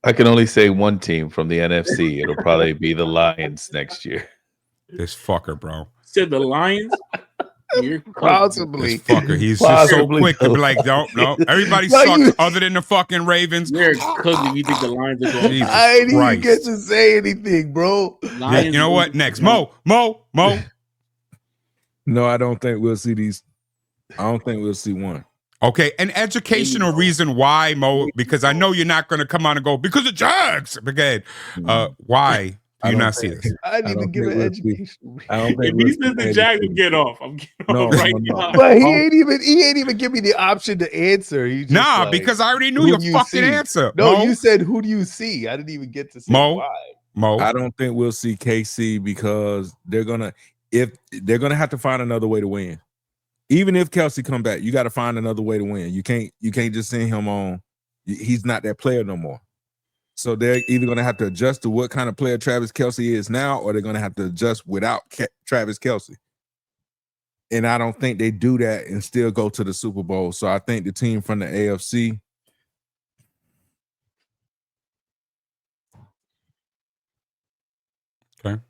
I can only say one team from the NFC. It'll probably be the Lions next year. This fucker, bro. Said the Lions? You're Possibly. This fucker. He's just so Possibly. quick to be like, no. Everybody Like sucks you- other than the fucking Ravens. You're cooked if you think the Lions are going. Jesus I didn't even Christ. get to say anything, bro. Yeah, you know what? Next. Mo. No, I don't think we'll see these. I don't think we'll see one. Okay, an educational reason why, Mo, because I know you're not going to come on and go, because the Jags. Again, why do you not see this? I didn't even give an education. I don't think If he says the Jag will get off, I'm getting off right now. But he ain't even give me the option to answer. He just because I already knew your fucking answer. No, Mo. you said who do you see? I didn't even get to say why. Mo, I don't think we'll see KC because they're gonna have to find another way to win. Even if Kelsey come back, you got to find another way to win. You can't just send him on. He's not that player no more. So they're either going to have to adjust to what kind of player Travis Kelce is now, or they're going to have to adjust without Travis Kelce. And I don't think they do that and still go to the Super Bowl. So I think the team from the AFC. Okay.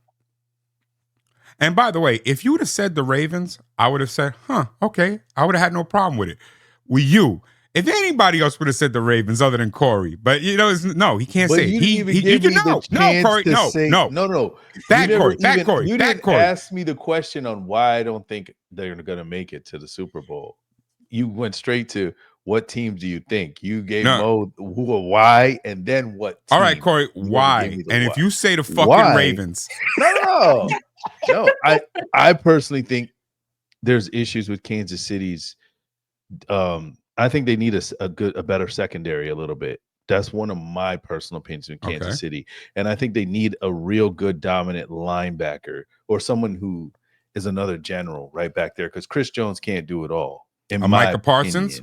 And by the way, if you would have said the Ravens, I would have said, okay. I would have had no problem with it. With you. If anybody else would have said the Ravens other than Corey, but he can't say it. No, Corey, no. Back Corey. You didn't ask me the question on why I don't think they're going to make it to the Super Bowl. You went straight to what team do you think? You gave Mo why, and then what team? All right, Corey, why? And if you say the fucking Ravens. No, I personally think there's issues with Kansas City's. I think they need a better secondary a little bit. That's one of my personal opinions in Kansas City, and I think they need a real good dominant linebacker or someone who is another general right back there because Chris Jones can't do it all. Micah Parsons,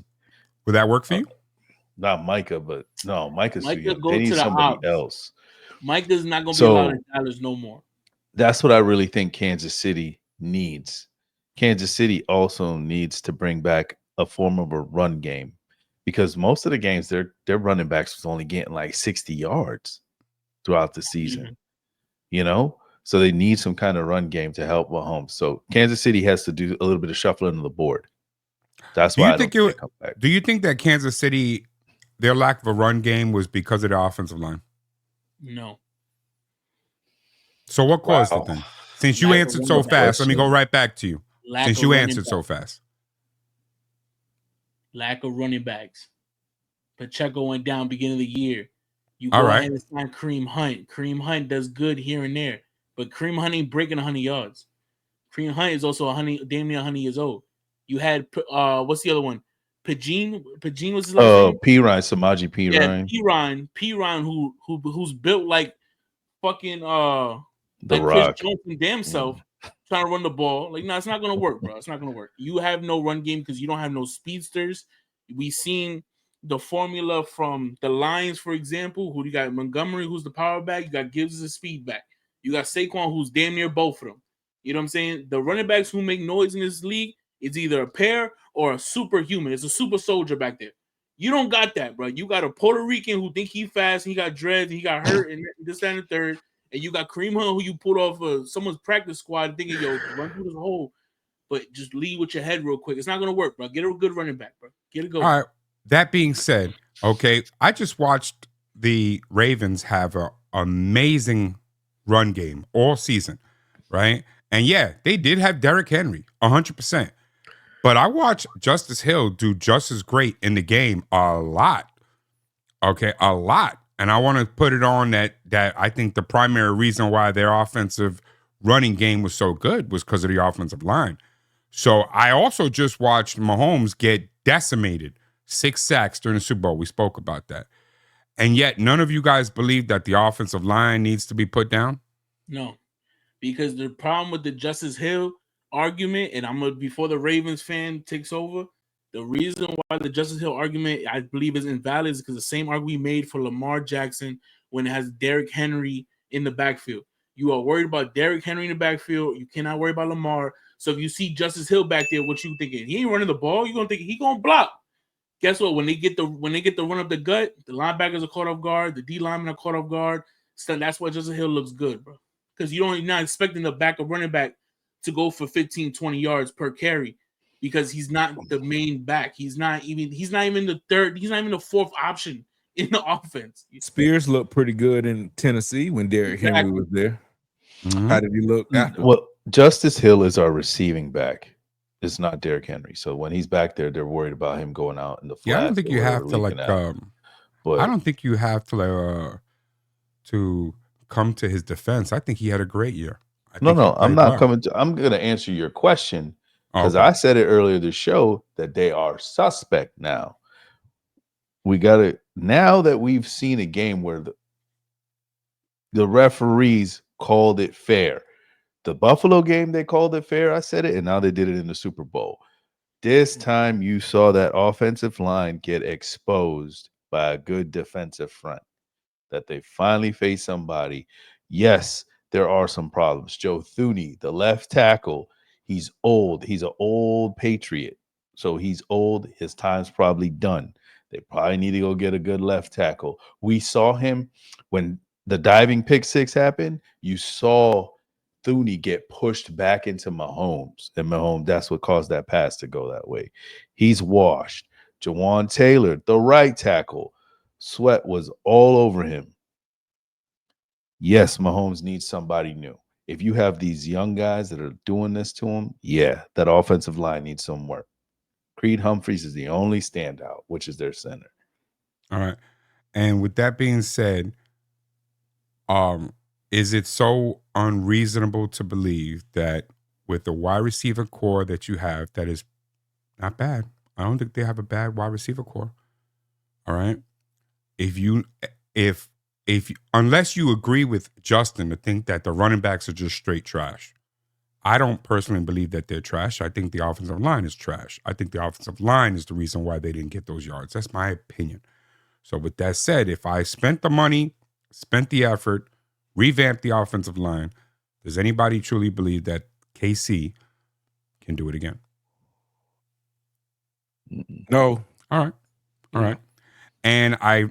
would that work for you? Not Micah, but no, Micah's too young. Go They need to the somebody else. Micah's not going to be allowed in Dallas no more. That's what I really think Kansas City needs. Kansas City also needs to bring back a form of a run game because most of the games their running backs was only getting like 60 yards throughout the season, so they need some kind of run game to help Mahomes. So Kansas City has to do a little bit of shuffling of the board. That's why do you think that Kansas City, their lack of a run game was because of the offensive line? No. So what caused it then? Since you answered so fast, let me go right back to you. Since you answered so fast. Lack of running backs. Pacheco went down beginning of the year. You go ahead and sign Kareem Hunt. Kareem Hunt does good here and there, but Kareem Hunt ain't breaking 100 yards. Kareem Hunt is also damn near 100 years old. You had what's the other one? Pagine was his last name? P. Ryan, Samaje P. Ryan. P. Ryan, who's built like fucking the like Rock. Chris Jones damn self. Trying to run the ball. Like, no, it's not going to work, bro. It's not going to work. You have no run game because you don't have no speedsters. We seen the formula from the Lions, for example, who you got Montgomery, who's the power back. You got Gibbs as a speed back. You got Saquon, who's damn near both of them. You know what I'm saying? The running backs who make noise in this league is either a pair or a superhuman. It's a super soldier back there. You don't got that, bro. You got a Puerto Rican who think he fast, and he got dreads, and he got hurt, and this, that, and the third. And you got Kareem Hunt, who you pulled off someone's practice squad, thinking, run through this hole, but just lead with your head real quick. It's not going to work, bro. Get a good running back, bro. Get it going. All right. That being said, I just watched the Ravens have an amazing run game all season, right? And yeah, they did have Derrick Henry, 100%. But I watched Justice Hill do just as great in the game a lot. Okay, a lot. And I want to put it on that I think the primary reason why their offensive running game was so good was because of the offensive line. So I also just watched Mahomes get decimated, 6 sacks during the Super Bowl. We spoke about that. And yet none of you guys believe that the offensive line needs to be put down? No, because the problem with the Justice Hill argument, and before the Ravens fan takes over, the reason why the Justice Hill argument, I believe, is invalid is because the same argument we made for Lamar Jackson when it has Derrick Henry in the backfield. You are worried about Derrick Henry in the backfield. You cannot worry about Lamar. So if you see Justice Hill back there, what you thinking? He ain't running the ball. You're gonna think he gonna block. Guess what? When they get the run up the gut, the linebackers are caught off guard. The D linemen are caught off guard. So that's why Justice Hill looks good, bro. Because you're not expecting the backup running back to go for 15, 20 yards per carry. Because he's not the main back. He's not even the third. He's not even the fourth option in the offense. Spears looked pretty good in Tennessee when Derrick Henry was there. Mm-hmm. How did he look after? Well, Justice Hill is our receiving back. It's not Derrick Henry. So when he's back there, they're worried about him going out in the flat. Yeah, I don't think you have to like. But I don't think you have to come to his defense. I think he had a great year. No, I'm not coming to. I'm going to answer your question because I said it earlier this show that they are suspect now. We got to now that we've seen a game where the referees called it fair. The Buffalo game, they called it fair. I said it, and now they did it in the Super Bowl. This time you saw that offensive line get exposed by a good defensive front, that they finally faced somebody. Yes, there are some problems. Joe Thuney, the left tackle, he's old. He's an old Patriot. So he's old. His time's probably done. They probably need to go get a good left tackle. We saw him when the diving pick six happened. You saw Thuney get pushed back into Mahomes. And Mahomes, that's what caused that pass to go that way. He's washed. Jawan Taylor, the right tackle, sweat was all over him. Yes, Mahomes needs somebody new. If you have these young guys that are doing this to him, yeah, that offensive line needs some work. Creed Humphreys is the only standout, which is their center. All right. And with that being said, is it so unreasonable to believe that with the wide receiver core that you have, that is not bad. I don't think they have a bad wide receiver core. All right. If unless you agree with Justin to think that the running backs are just straight trash. I don't personally believe that they're trash. I think the offensive line is trash. I think the offensive line is the reason why they didn't get those yards. That's my opinion. So with that said, if I spent the money, spent the effort, revamped the offensive line, does anybody truly believe that KC can do it again? No. All right. And I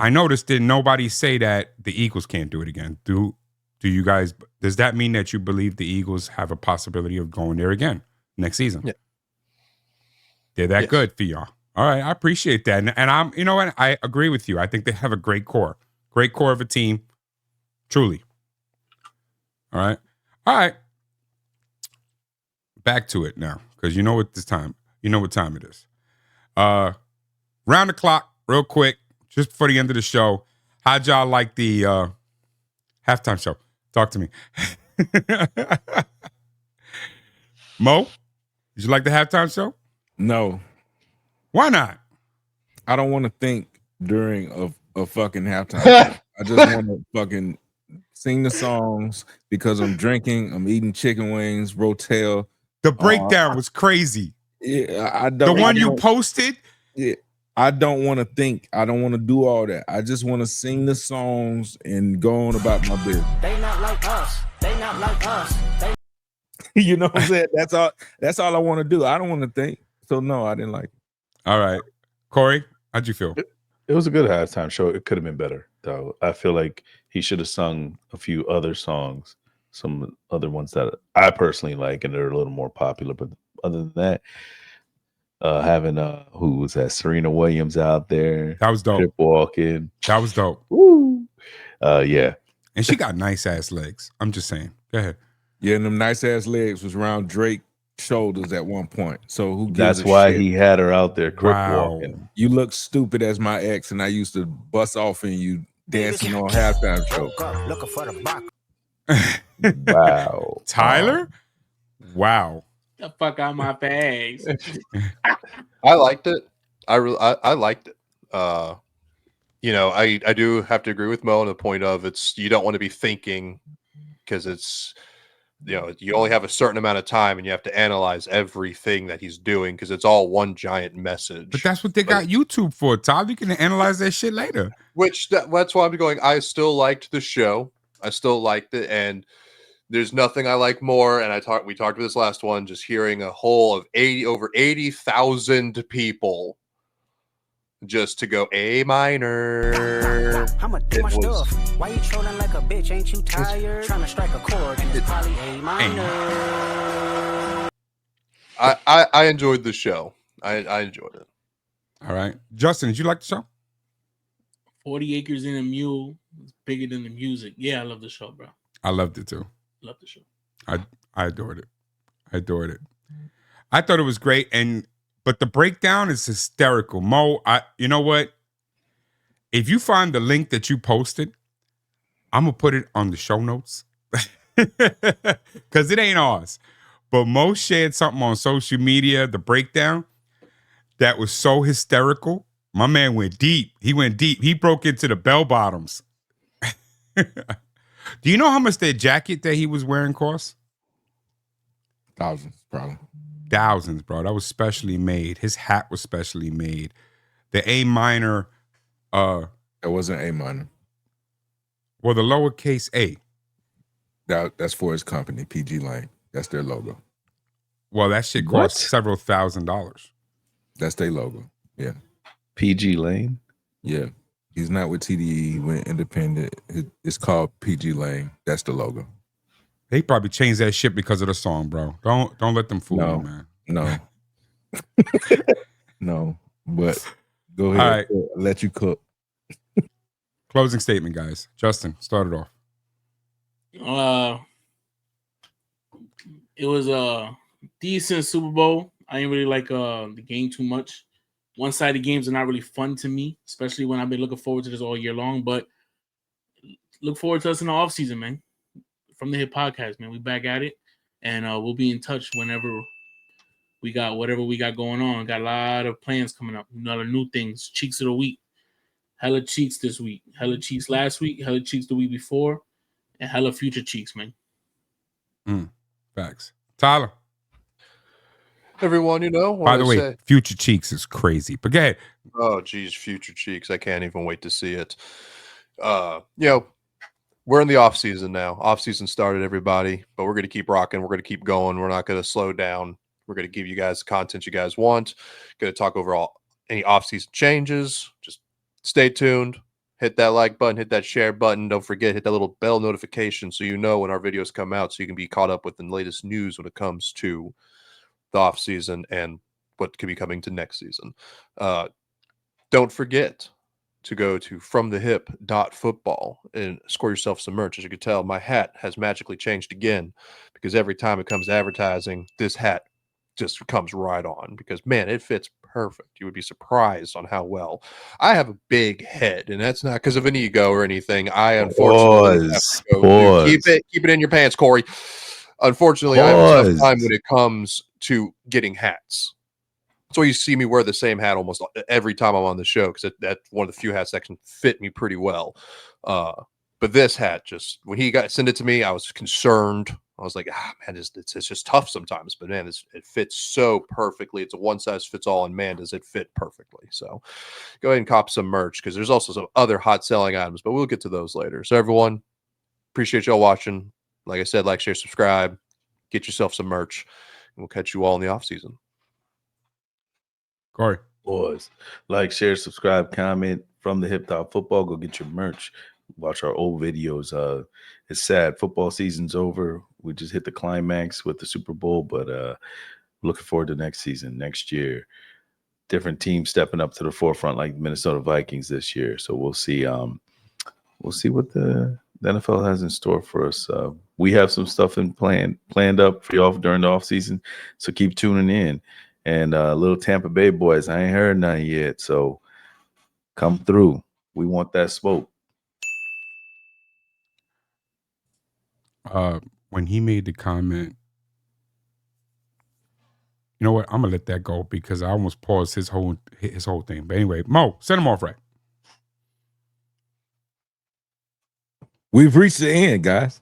noticed that nobody say that the Eagles can't do it again. Do you guys, does that mean that you believe the Eagles have a possibility of going there again next season? Yeah. They're that good for y'all. All right, I appreciate that. And I'm, you know what? I agree with you. I think they have a great core of a team. Truly. All right. Back to it now, because you know what time it is. Round the clock, real quick, just before the end of the show. How'd y'all like the halftime show? Talk to me. Mo, did you like the halftime show? No. Why not? I don't want to think during a fucking halftime show. I just want to fucking sing the songs because I'm drinking, I'm eating chicken wings, Rotel. The breakdown was crazy. Yeah, I don't. The one you posted? Yeah. I don't want to think. I don't want to do all that. I just want to sing the songs and go on about my business. They not like us. They not like us. You know what I'm saying? That's all I want to do. I don't want to think. So no, I didn't like it. All right. Corey, how'd you feel? It was a good halftime show. It could have been better, though. I feel like he should have sung a few other songs, some other ones that I personally like, and they're a little more popular. But other than that, having who was that? Serena Williams out there. That was dope. Pip walking. That was dope. Woo. Yeah. And she got nice ass legs. I'm just saying. Go ahead. Yeah, and them nice ass legs was around Drake's shoulders at one point. So who gives That's a why shit? he had her out there crip Wow. walking. You look stupid as my ex, and I used to bust off in you dancing on halftime show. Woke up looking for the box. Wow. Tyler? Wow. The fuck out my bags. I liked it. I liked it. You know, I do have to agree with Mo on the point of you don't want to be thinking because it's, you know, you only have a certain amount of time and you have to analyze everything that he's doing because it's all one giant message. But that's what they got YouTube for, Tyler. You can analyze that shit later. That's why I'm going. I still liked the show. I still liked it, and there's nothing I like more. And we talked about this last one, just hearing a whole of over 80,000 people just to go A minor. I'ma do my stuff. Why you trolling like a bitch? Ain't you tired? Trying to strike a chord and it's probably A minor. I enjoyed the show. I enjoyed it. All right. Justin, did you like the show? 40 Acres and a Mule is bigger than the music. Yeah, I love the show, bro. I loved it too. Love the show. I adored it. I thought it was great, but the breakdown is hysterical. Mo, you know what? If you find the link that you posted, I'm gonna put it on the show notes because it ain't ours. But Mo shared something on social media, the breakdown, that was so hysterical. My man went deep. He went deep. He broke into the bell bottoms. Do you know how much that jacket that he was wearing cost? Thousands, probably. Thousands, bro. That was specially made. His hat was specially made. The A minor, That wasn't A minor. well, the lowercase a. That's for his company, PG Lane. That's their logo. Well, that shit What? cost several $1,000s. That's their logo. Yeah. PG Lane. Yeah. He's not with TDE. He went independent. It's called PG Lane. That's the logo. They probably changed that shit because of the song, bro. Don't let them fool No. you, man. No. No. But go All ahead. right. I'll let you cook. Closing statement, guys. Justin, start it off. It was a decent Super Bowl. I didn't really like the game too much. One-sided games are not really fun to me, especially when I've been looking forward to this all year long. But look forward to us in the offseason, man. From the Hip Podcast, man. We back at it, and we'll be in touch whenever we got whatever we got going on. Got a lot of plans coming up, a lot of new things. Cheeks of the week. Hella cheeks this week. Hella cheeks last week. Hella cheeks the week before. And hella future cheeks, man. Facts. Tyler. Everyone, By the way, future cheeks is crazy. But go ahead. Oh, geez, future cheeks. I can't even wait to see it. We're in the off season now. Off season started, everybody, but we're going to keep rocking. We're going to keep going. We're not going to slow down. We're going to give you guys the content you guys want. Going to talk overall any off season changes. Just stay tuned. Hit that like button. Hit that share button. Don't forget, hit that little bell notification so you know when our videos come out, so you can be caught up with the latest news when it comes to the off season and what could be coming to next season. Don't forget to go to fromthehip.football and score yourself some merch. As you can tell, my hat has magically changed again because every time it comes to advertising, this hat just comes right on because, man, it fits perfect. You would be surprised on how well. I have a big head, and that's not because of an ego or anything. I unfortunately have to go, keep it in your pants, Kory. Unfortunately, I have a tough time when it comes to getting hats. So you see me wear the same hat almost every time I'm on the show because that's one of the few hats that can fit me pretty well. But this hat, just when he sent it to me, I was concerned. I was like, man, it's just tough sometimes. But man, it fits so perfectly. It's a one size fits all, and man, does it fit perfectly. So go ahead and cop some merch because there's also some other hot selling items, but we'll get to those later. So everyone, appreciate y'all watching. Like I said, like, share, subscribe, get yourself some merch, and we'll catch you all in the off season. Kory. Boys, like, share, subscribe, comment. From the Hip Hop Football, go get your merch. Watch our old videos. It's sad. Football season's over. We just hit the climax with the Super Bowl, but looking forward to next season, next year. Different teams stepping up to the forefront, like Minnesota Vikings this year. So we'll see. We'll see what the NFL has in store for us. We have some stuff planned up for y'all during the offseason. So keep tuning in. And little Tampa Bay boys, I ain't heard nothing yet. So come through. We want that smoke. When he made the comment, you know what? I'm gonna let that go because I almost paused his whole thing. But anyway, Mo, send him off right. We've reached the end, guys.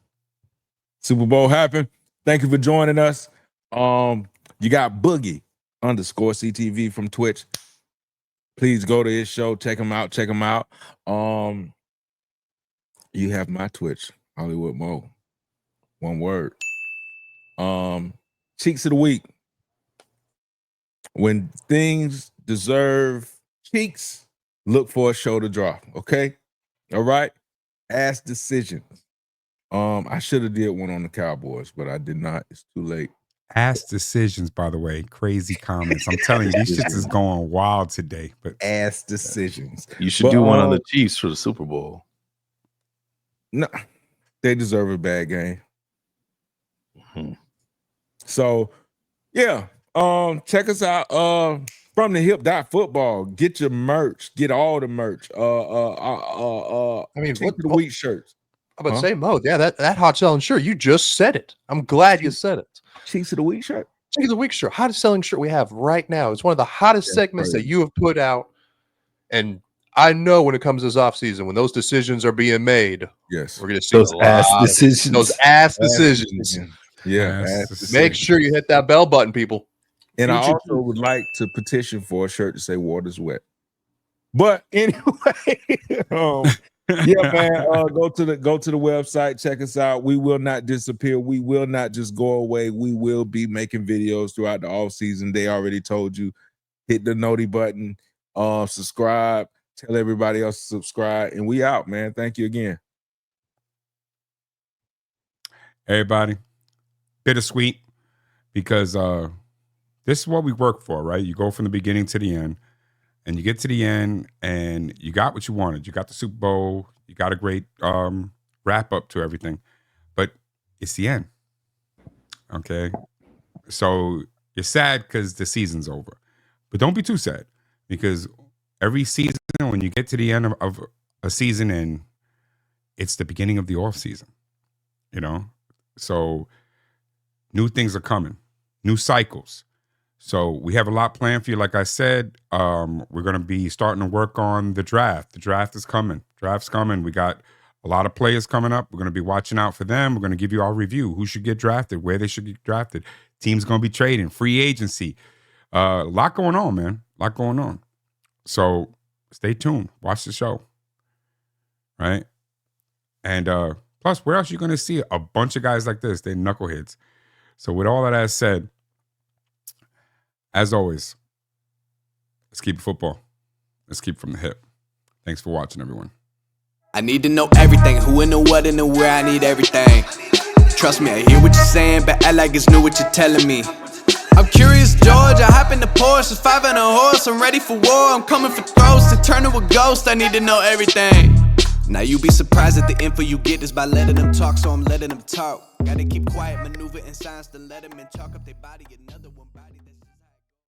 Super Bowl happened. Thank you for joining us. You got Boogie _CTV from Twitch. Please go to his show. Check him out. You have my Twitch, Hollywood Mo. One word. Cheeks of the week. When things deserve cheeks, look for a show to drop. Okay? All right? Ass decisions. I should have did one on the Cowboys, but I did not. It's too late. Ass decisions, by the way. Crazy comments. I'm telling you, these shits is going wild today. But ass decisions. You should do one on the Chiefs for the Super Bowl. No, they deserve a bad game. So, yeah, Check us out. From the hip.football. Get your merch. Get all the merch. I mean, Team of the week shirts. I'm about to say, Mo, yeah, that hot selling shirt, you just said it. I'm glad you said it. Cheeks of the week shirt. Cheeks of the week shirt, hottest selling shirt we have right now. It's one of the hottest segments that you have put out. And I know when it comes to this offseason, when those decisions are being made, yes, we're going to see those ass decisions. Those ass decisions. Yeah. Make sure you hit that bell button, people. And I also would like to petition for a shirt to say "Water's wet." But anyway, yeah, man. Go to the website. Check us out. We will not disappear. We will not just go away. We will be making videos throughout the off season. They already told you. Hit the noti button. Subscribe. Tell everybody else to subscribe. And we out, man. Thank you again. Everybody, bittersweet because this is what we work for, right? You go from the beginning to the end, and you get to the end, and you got what you wanted. You got the Super Bowl. You got a great wrap up to everything, but it's the end. Okay, so you're sad because the season's over, but don't be too sad because every season, when you get to the end of a season, and it's the beginning of the off season, you know. So new things are coming, new cycles. So we have a lot planned for you. Like I said, we're going to be starting to work on the draft. The draft is coming. Draft's coming. We got a lot of players coming up. We're going to be watching out for them. We're going to give you our review. Who should get drafted, where they should get drafted. Teams going to be trading, free agency. A lot going on, man. A lot going on. So stay tuned. Watch the show. Right? And plus, where else are you going to see a bunch of guys like this? They're knuckleheads. So with all of that said, as always, let's keep it football. Let's keep it from the hip. Thanks for watching, everyone. I need to know everything, who and the what and the where, I need everything. Trust me, I hear what you're saying, but act like it's new what you're telling me. I'm curious, George, I hop in the Porsche, it's 5 and a horse, I'm ready for war, I'm coming for throats, to turn to a ghost, I need to know everything. Now you be surprised at the info you get is by letting them talk, so I'm letting them talk. Gotta keep quiet, maneuver in silence, to let them in, talk up their body, another one.